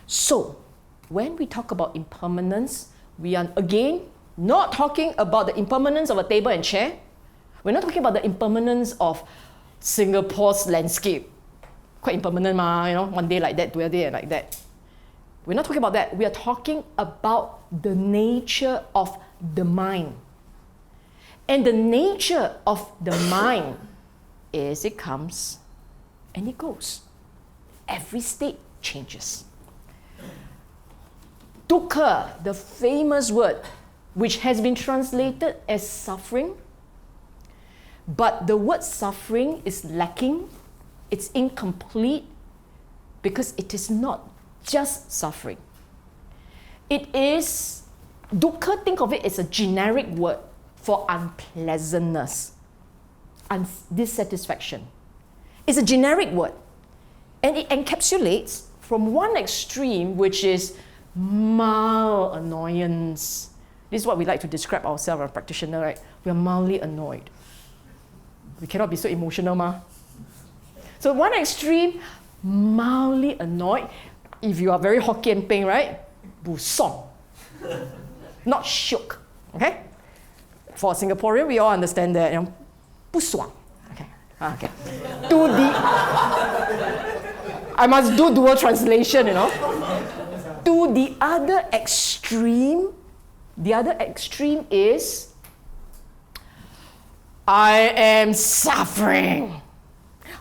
So, when we talk about impermanence, we are again not talking about the impermanence of a table and chair. We're not talking about the impermanence of Singapore's landscape. Quite impermanent, one day like that, the other day like that. We're not talking about that. We are talking about the nature of the mind. And the nature of the mind is it comes and it goes. Every state changes. Dukkha, the famous word, which has been translated as suffering, but the word suffering is lacking, it's incomplete, because it is not just suffering. It is, dukkha, think of it as a generic word for unpleasantness, dissatisfaction. It's a generic word, and it encapsulates from one extreme, which is mild annoyance. This is what we like to describe ourselves as a practitioner, right? We are mildly annoyed. We cannot be so emotional, ma. So one extreme, mildly annoyed. If you are very Hokkien peng, right? Bu song. Not shook. Okay? For Singaporean, we all understand that. Bu suang. Okay. Okay. I must do dual translation, To the other extreme is I am suffering.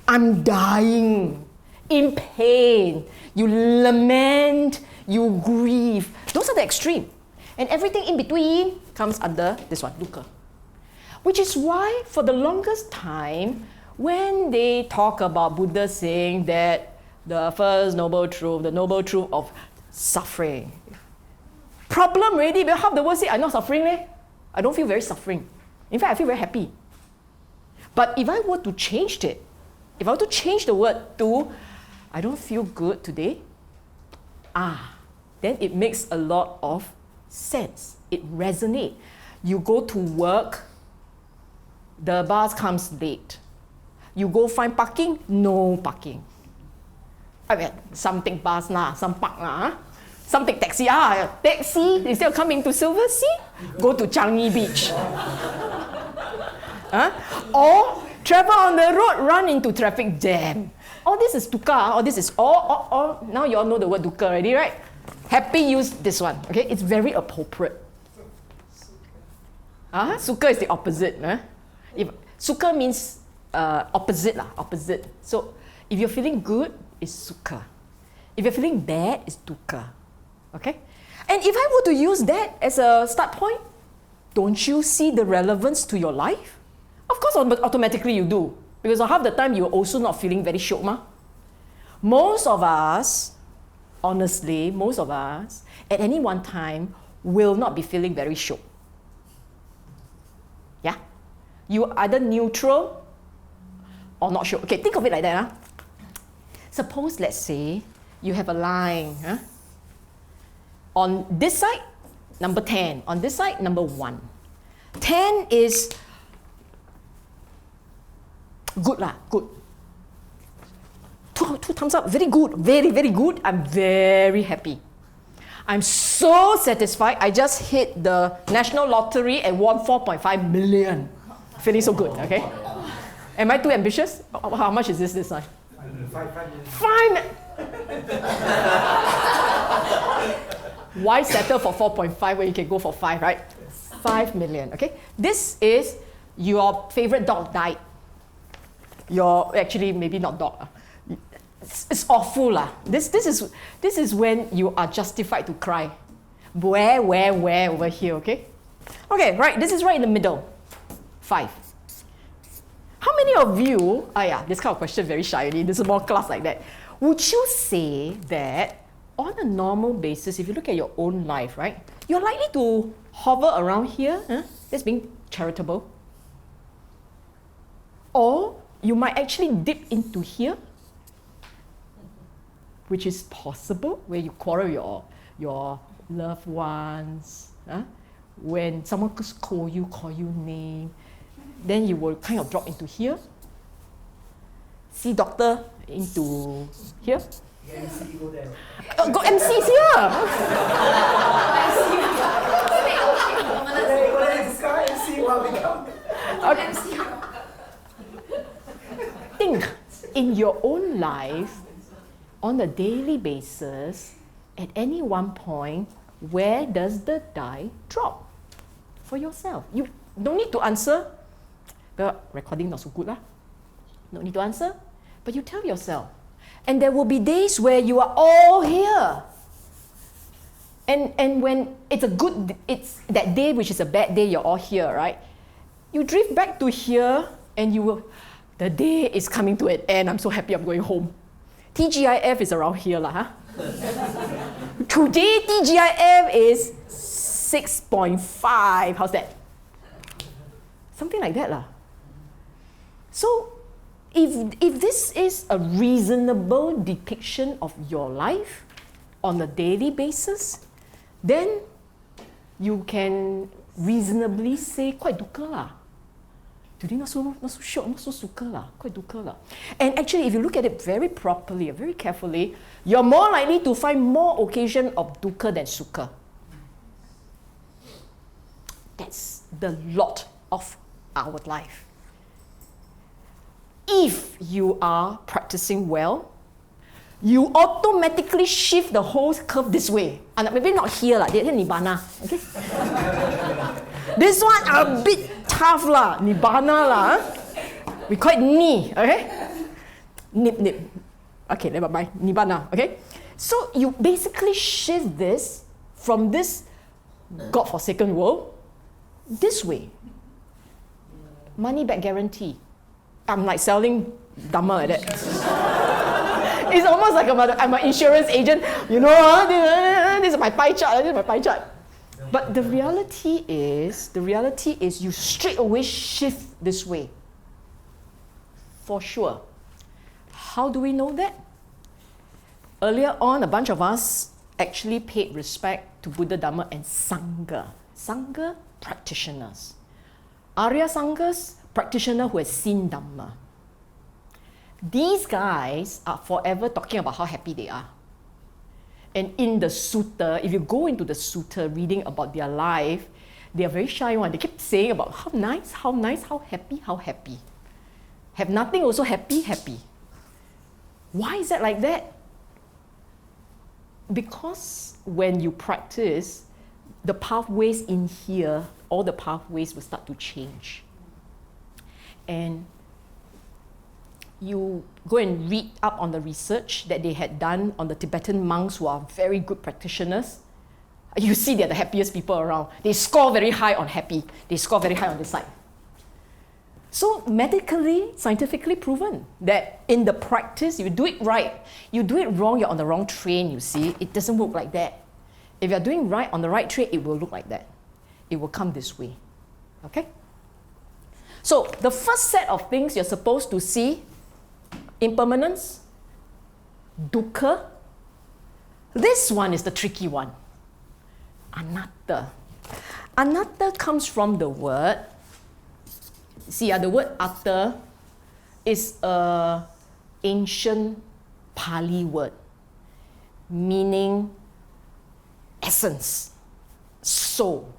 I'm dying, in pain. You lament, you grieve. Those are the extreme. And everything in between comes under this one, dukkha. Which is why, for the longest time, when they talk about Buddha saying that the first noble truth, the noble truth of suffering. Problem already, but half the world say, I'm not suffering. I don't feel very suffering. In fact, I feel very happy. But if I were to change it, if I were to change the word to, I don't feel good today, then it makes a lot of sense. It resonates. You go to work, the bus comes late. You go find parking, no parking. I mean, some take bus, some park, some take taxi. Taxi, instead of coming to Silver Sea, go to Changi Beach. Or travel on the road, run into traffic jam. All this is dukkha. All this is all. Now you all know the word dukkha already, right? Happy use this one. Okay, it's very appropriate. Sukha is the opposite. If sukha means opposite. So if you're feeling good, it's sukha. If you're feeling bad, it's dukkha. Okay? And if I were to use that as a start point, don't you see the relevance to your life? Of course, automatically you do. Because half the time, you're also not feeling very shiok, ma. Most of us, honestly, at any one time, will not be feeling very shiok. Yeah? You are either neutral or not shiok. Okay, think of it like that. Suppose, let's say, you have a line. On this side, number 10. On this side, number 1. 10 is good. Good. Two thumbs up. Very good. Very, very good. I'm very happy. I'm so satisfied. I just hit the national lottery and won 4.5 million. Feeling so good, okay? Am I too ambitious? How much is this time? 5 million. Why settle for 4.5 when you can go for 5, right? 5 million, okay? This is your favorite dog died. Your, actually, maybe not dog. It's awful lah. This is when you are justified to cry. Where over here, okay? Okay, right, this is right in the middle. 5. How many of you, this kind of question very shyly, this is more class like that. Would you say that on a normal basis, if you look at your own life, right, you're likely to hover around here, that's being charitable. Or you might actually dip into here, which is possible, where you quarrel your loved ones, when someone call you name, then you will kind of drop into here, see doctor into here. MC go there. Got MCs here. Think in your own life, on a daily basis, at any one point, where does the die drop for yourself? You don't need to answer. The recording not so good lah. No need to answer, but you tell yourself. And there will be days where you are all here. And when it's that day which is a bad day, you're all here, right? You drift back to here and the day is coming to an end. I'm so happy I'm going home. TGIF is around here lah, Today TGIF is 6.5. How's that? Something like that lah. So if this is a reasonable depiction of your life on a daily basis, then you can reasonably say quite dukkha lah. Today not so short, not so sukha lah, quite dukkha lah. And actually, if you look at it very properly, very carefully, you're more likely to find more occasion of dukkha than sukha. That's the lot of our life. If you are practicing well, you automatically shift the whole curve this way. And maybe not here lah, nibbana, okay? This one a bit tough lah, nibbana lah. We call it ni, okay? Nip. Okay, never mind, nibbana, okay? So you basically shift this from this God-forsaken world this way. Money back guarantee. I'm like selling Dhamma like that. It's almost like I'm an insurance agent. You know, this is my pie chart. But the reality is you straight away shift this way. For sure. How do we know that? Earlier on, a bunch of us actually paid respect to Buddha, Dhamma, and Sangha. Sangha practitioners. Arya Sanghas, practitioner who has seen Dhamma. These guys are forever talking about how happy they are. And in the sutta, if you go into the sutta reading about their life, they are very shy one. They keep saying about how nice, how happy. Have nothing, also happy. Why is that like that? Because when you practice, the pathways in here, all the pathways will start to change. And you go and read up on the research that they had done on the Tibetan monks who are very good practitioners. You see they're the happiest people around. They score very high on happy. They score very high on this side. So medically, scientifically proven that in the practice, you do it right. You do it wrong, you're on the wrong train, you see. It doesn't work like that. If you're doing right on the right train, it will look like that. It will come this way. Okay? So the first set of things you're supposed to see: impermanence, dukkha. This one is the tricky one. Anatta. Anatta comes from the word, the word atta is an ancient Pali word meaning essence, soul,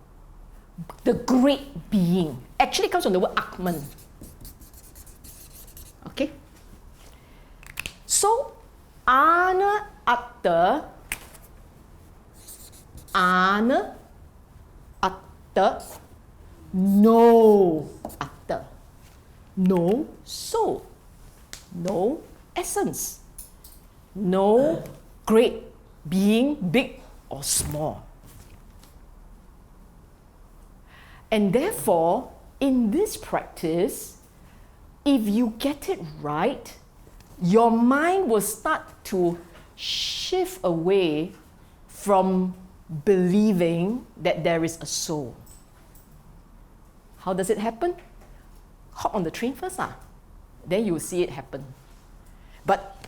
the great being. Actually comes from the word Atman. So, Anatta, no Atta, no soul, no essence, no great being, big or small. And therefore, in this practice, if you get it right, your mind will start to shift away from believing that there is a soul. How does it happen? Hop on the train first, then you will see it happen. But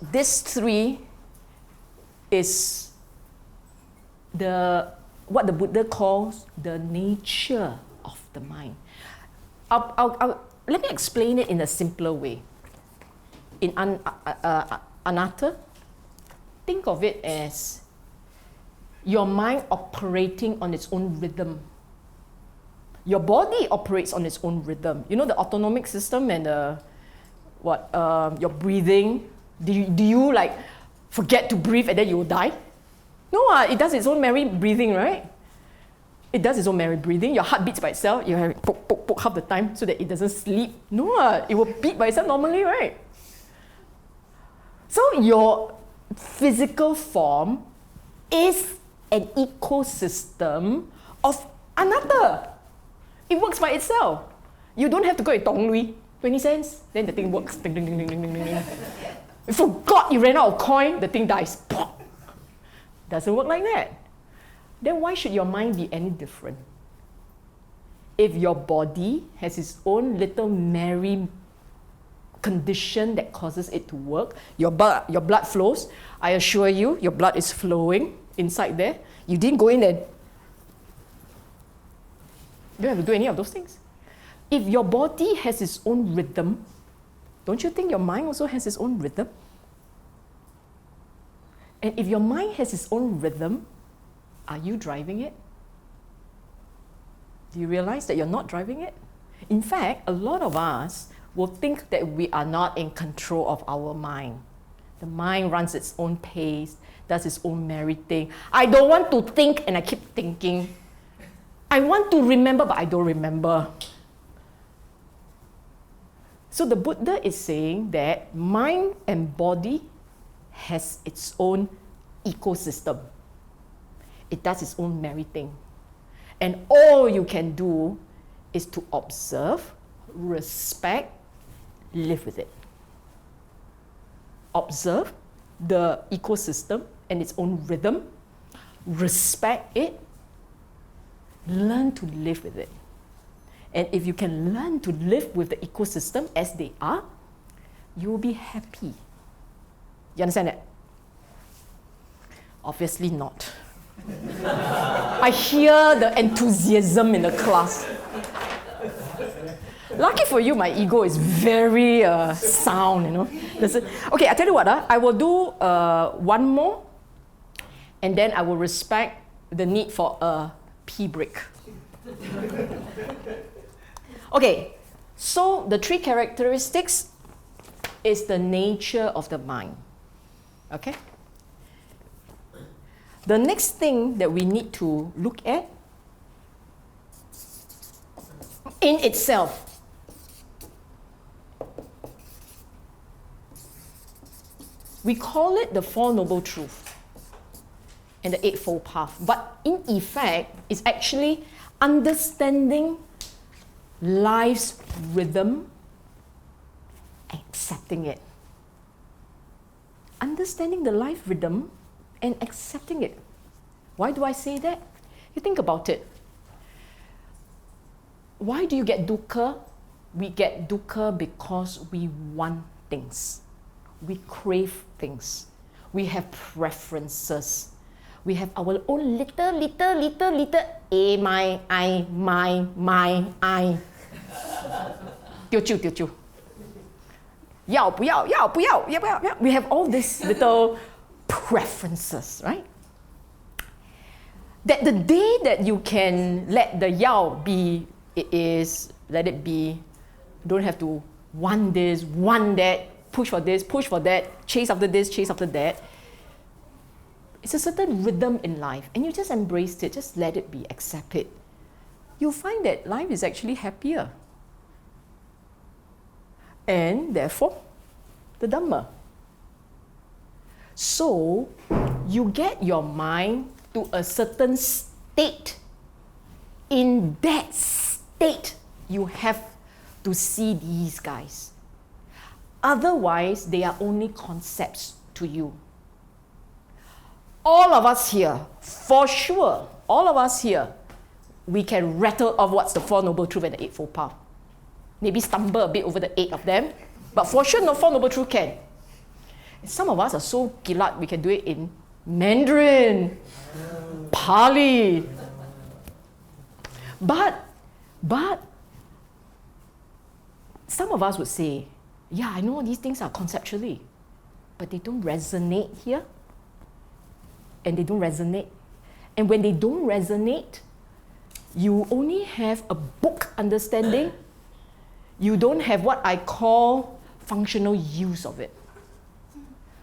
this three is what the Buddha calls the nature of the mind. Let me explain it in a simpler way. In Anatta, think of it as your mind operating on its own rhythm. Your body operates on its own rhythm. You know the autonomic system and your breathing. Do you like forget to breathe and then you will die? No, it does its own merry breathing, right? It does its own merry breathing. Your heart beats by itself. You have to poke half the time so that it doesn't sleep. No, it will beat by itself normally, right? So your physical form is an ecosystem of Anatta. It works by itself. You don't have to go to Tong Lui, 20 cents, then the thing works. Ding, ding, ding, ding, ding, ding, ding. You forgot you ran out of coin, the thing dies. Pop. Doesn't work like that. Then why should your mind be any different? If your body has its own little merry condition that causes it to work, your blood flows. I assure you, your blood is flowing inside there. You didn't go in and you don't have to do any of those things. If your body has its own rhythm, don't you think your mind also has its own rhythm? And if your mind has its own rhythm, are you driving it? Do you realize that you're not driving it? In fact, a lot of us will think that we are not in control of our mind. The mind runs its own pace, does its own merry thing. I don't want to think and I keep thinking. I want to remember but I don't remember. So the Buddha is saying that mind and body has its own ecosystem. It does its own merry thing. And all you can do is to observe, respect, live with it. Observe the ecosystem and its own rhythm, respect it, learn to live with it. And if you can learn to live with the ecosystem as they are, you will be happy. You understand that? Obviously not. I hear the enthusiasm in the class. Lucky for you, my ego is very sound, you know. Okay, I tell you what, I will do one more, and then I will respect the need for a pee break. Okay, so the three characteristics is the nature of the mind. Okay? The next thing that we need to look at in itself we call it the Four Noble Truths and the Eightfold Path. But in effect, it's actually understanding life's rhythm, accepting it. Understanding the life rhythm and accepting it. Why do I say that? You think about it. Why do you get dukkha? We get dukkha because we want things. We crave things. We have preferences. We have our own little a, my, I, my, I. 丢丢丢丢 要不要 We have all these little preferences, right? That the day that you can let the yao be, it is, let it be. Don't have to want this, want that, push for this, push for that, chase after this, chase after that. It's a certain rhythm in life, and you just embrace it, just let it be, accept it. You'll find that life is actually happier. And therefore, the Dhamma. So, you get your mind to a certain state. In that state, you have to see these guys. Otherwise, they are only concepts to you. All of us here, for sure, all of us here, we can rattle off what's the Four Noble Truths and the Eightfold Path. Maybe stumble a bit over the 8 of them, but for sure, no Four Noble Truths can. And some of us are so gilat, we can do it in Mandarin, Pali. But some of us would say, yeah, I know these things are conceptually, but they don't resonate here. And they don't resonate. And when they don't resonate, you only have a book understanding. You don't have what I call functional use of it.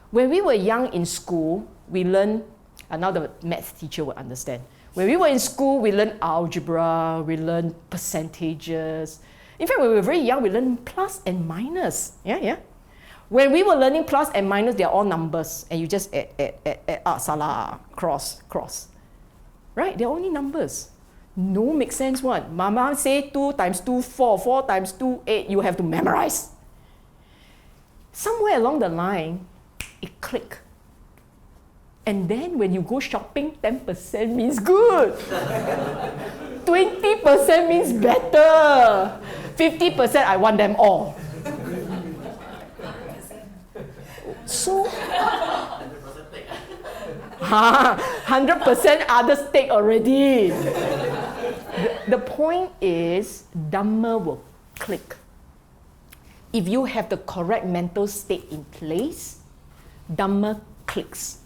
When we were young in school, we learned, and now the maths teacher will understand. When we were in school, we learned algebra, we learned percentages. In fact, when we were very young, we learned plus and minus. Yeah. When we were learning plus and minus, they're all numbers. And you just add, salah, cross. Right? They're only numbers. No make sense one. Mama say 2 times 2, 4. 4 times 2, 8. You have to memorize. Somewhere along the line, it clicked. And then when you go shopping, 10% means good. 20% means better. 50% I want them all. So 100% others take already. The point is, Dhamma will click. If you have the correct mental state in place, Dhamma clicks.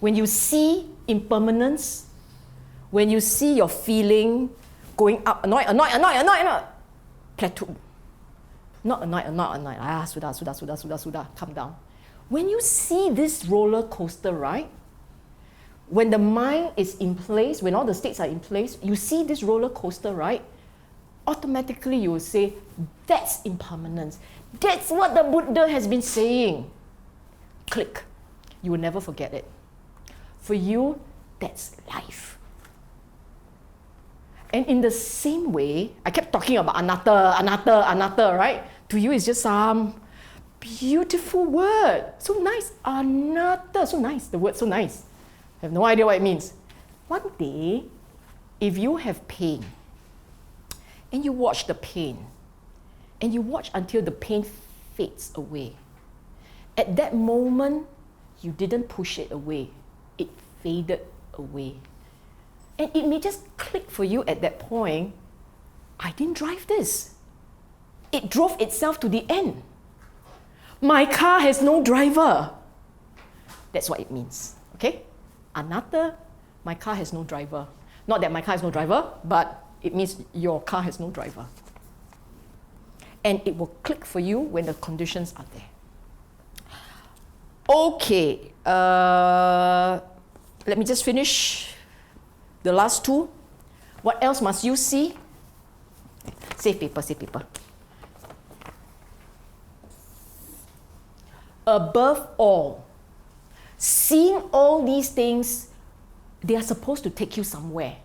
When you see impermanence, when you see your feeling going up, annoyed, plateau. Not annoyed. Sudah, calm down. When you see this roller coaster, right? When the mind is in place, when all the states are in place, you see this roller coaster, right? Automatically you will say, that's impermanence. That's what the Buddha has been saying. Click. You will never forget it. For you, that's life. And in the same way, I kept talking about Anatta, right? To you, it's just some beautiful word. So nice. Anatta. So nice. The word so nice. I have no idea what it means. One day, if you have pain, and you watch the pain, and you watch until the pain fades away, at that moment, you didn't push it away. It faded away. And it may just click for you at that point, I didn't drive this. It drove itself to the end. My car has no driver. That's what it means, okay? Anatta, my car has no driver. Not that my car has no driver, but it means your car has no driver. And it will click for you when the conditions are there. Okay, let me just finish the last two. What else must you see? Save paper. Above all, seeing all these things, they are supposed to take you somewhere.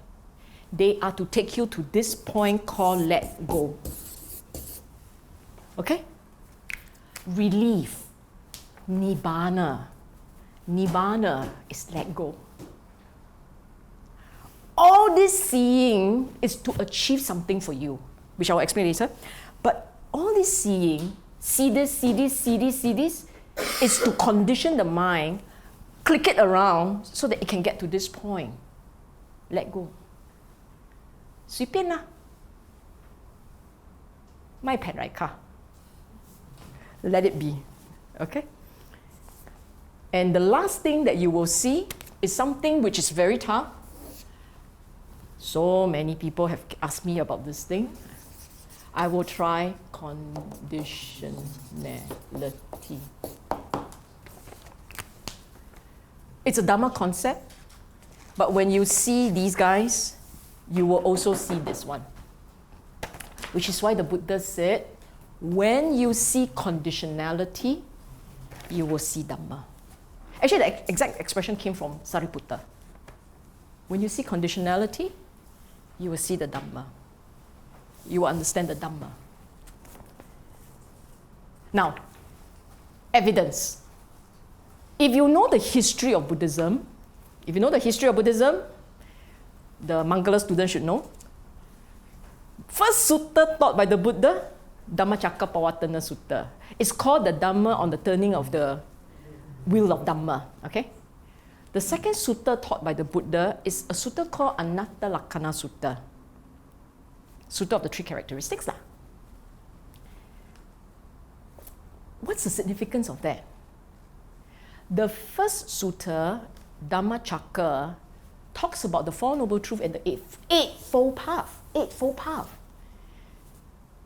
They are to take you to this point called let go. Okay? Relief. Nibbana. Nibbana is let go. All this seeing is to achieve something for you, which I will explain later. But all this seeing, see this, is to condition the mind, click it around so that it can get to this point. Let go. 隨便啦，咪平嚟卡。Let it be, okay? And the last thing that you will see is something which is very tough. So many people have asked me about this thing. I will try conditionality. It's a Dhamma concept, but when you see these guys, you will also see this one. Which is why the Buddha said, when you see conditionality, you will see Dhamma. Actually, the exact expression came from Sariputta. When you see conditionality, you will see the Dhamma. You will understand the Dhamma. Now, evidence. If you know the history of Buddhism, the Mangala student should know. First sutta taught by the Buddha, Dhammacakkappavattana Sutta. It's called the Dhamma on the turning of the wheel of Dhamma. Okay? The second sutta taught by the Buddha is a sutta called Anatta Lakkana Sutta. Sutta of the three characteristics. What's the significance of that? The first sutta, Dhammacakka, talks about the Four Noble Truths and the eightfold path.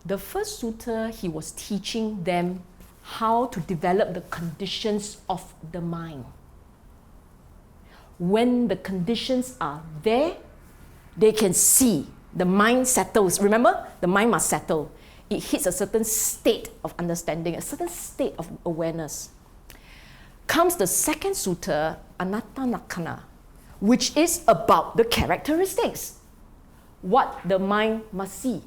The first sutta, he was teaching them how to develop the conditions of the mind. When the conditions are there, they can see. The mind settles. Remember, the mind must settle. It hits a certain state of understanding, a certain state of awareness. Comes the second sutta, Anatta Lakkana, which is about the characteristics, what the mind must see.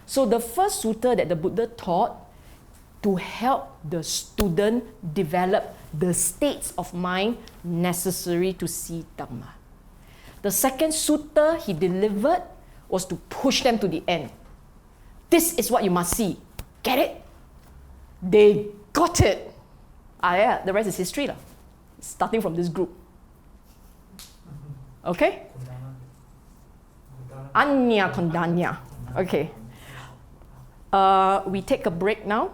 So the first sutta that the Buddha taught to help the student develop the states of mind necessary to see Dhamma. The second sutta he delivered was to push them to the end. This is what you must see. Get it? They got it. The rest is history. Starting from this group. Okay? Anya Kondanya. Okay. We take a break now.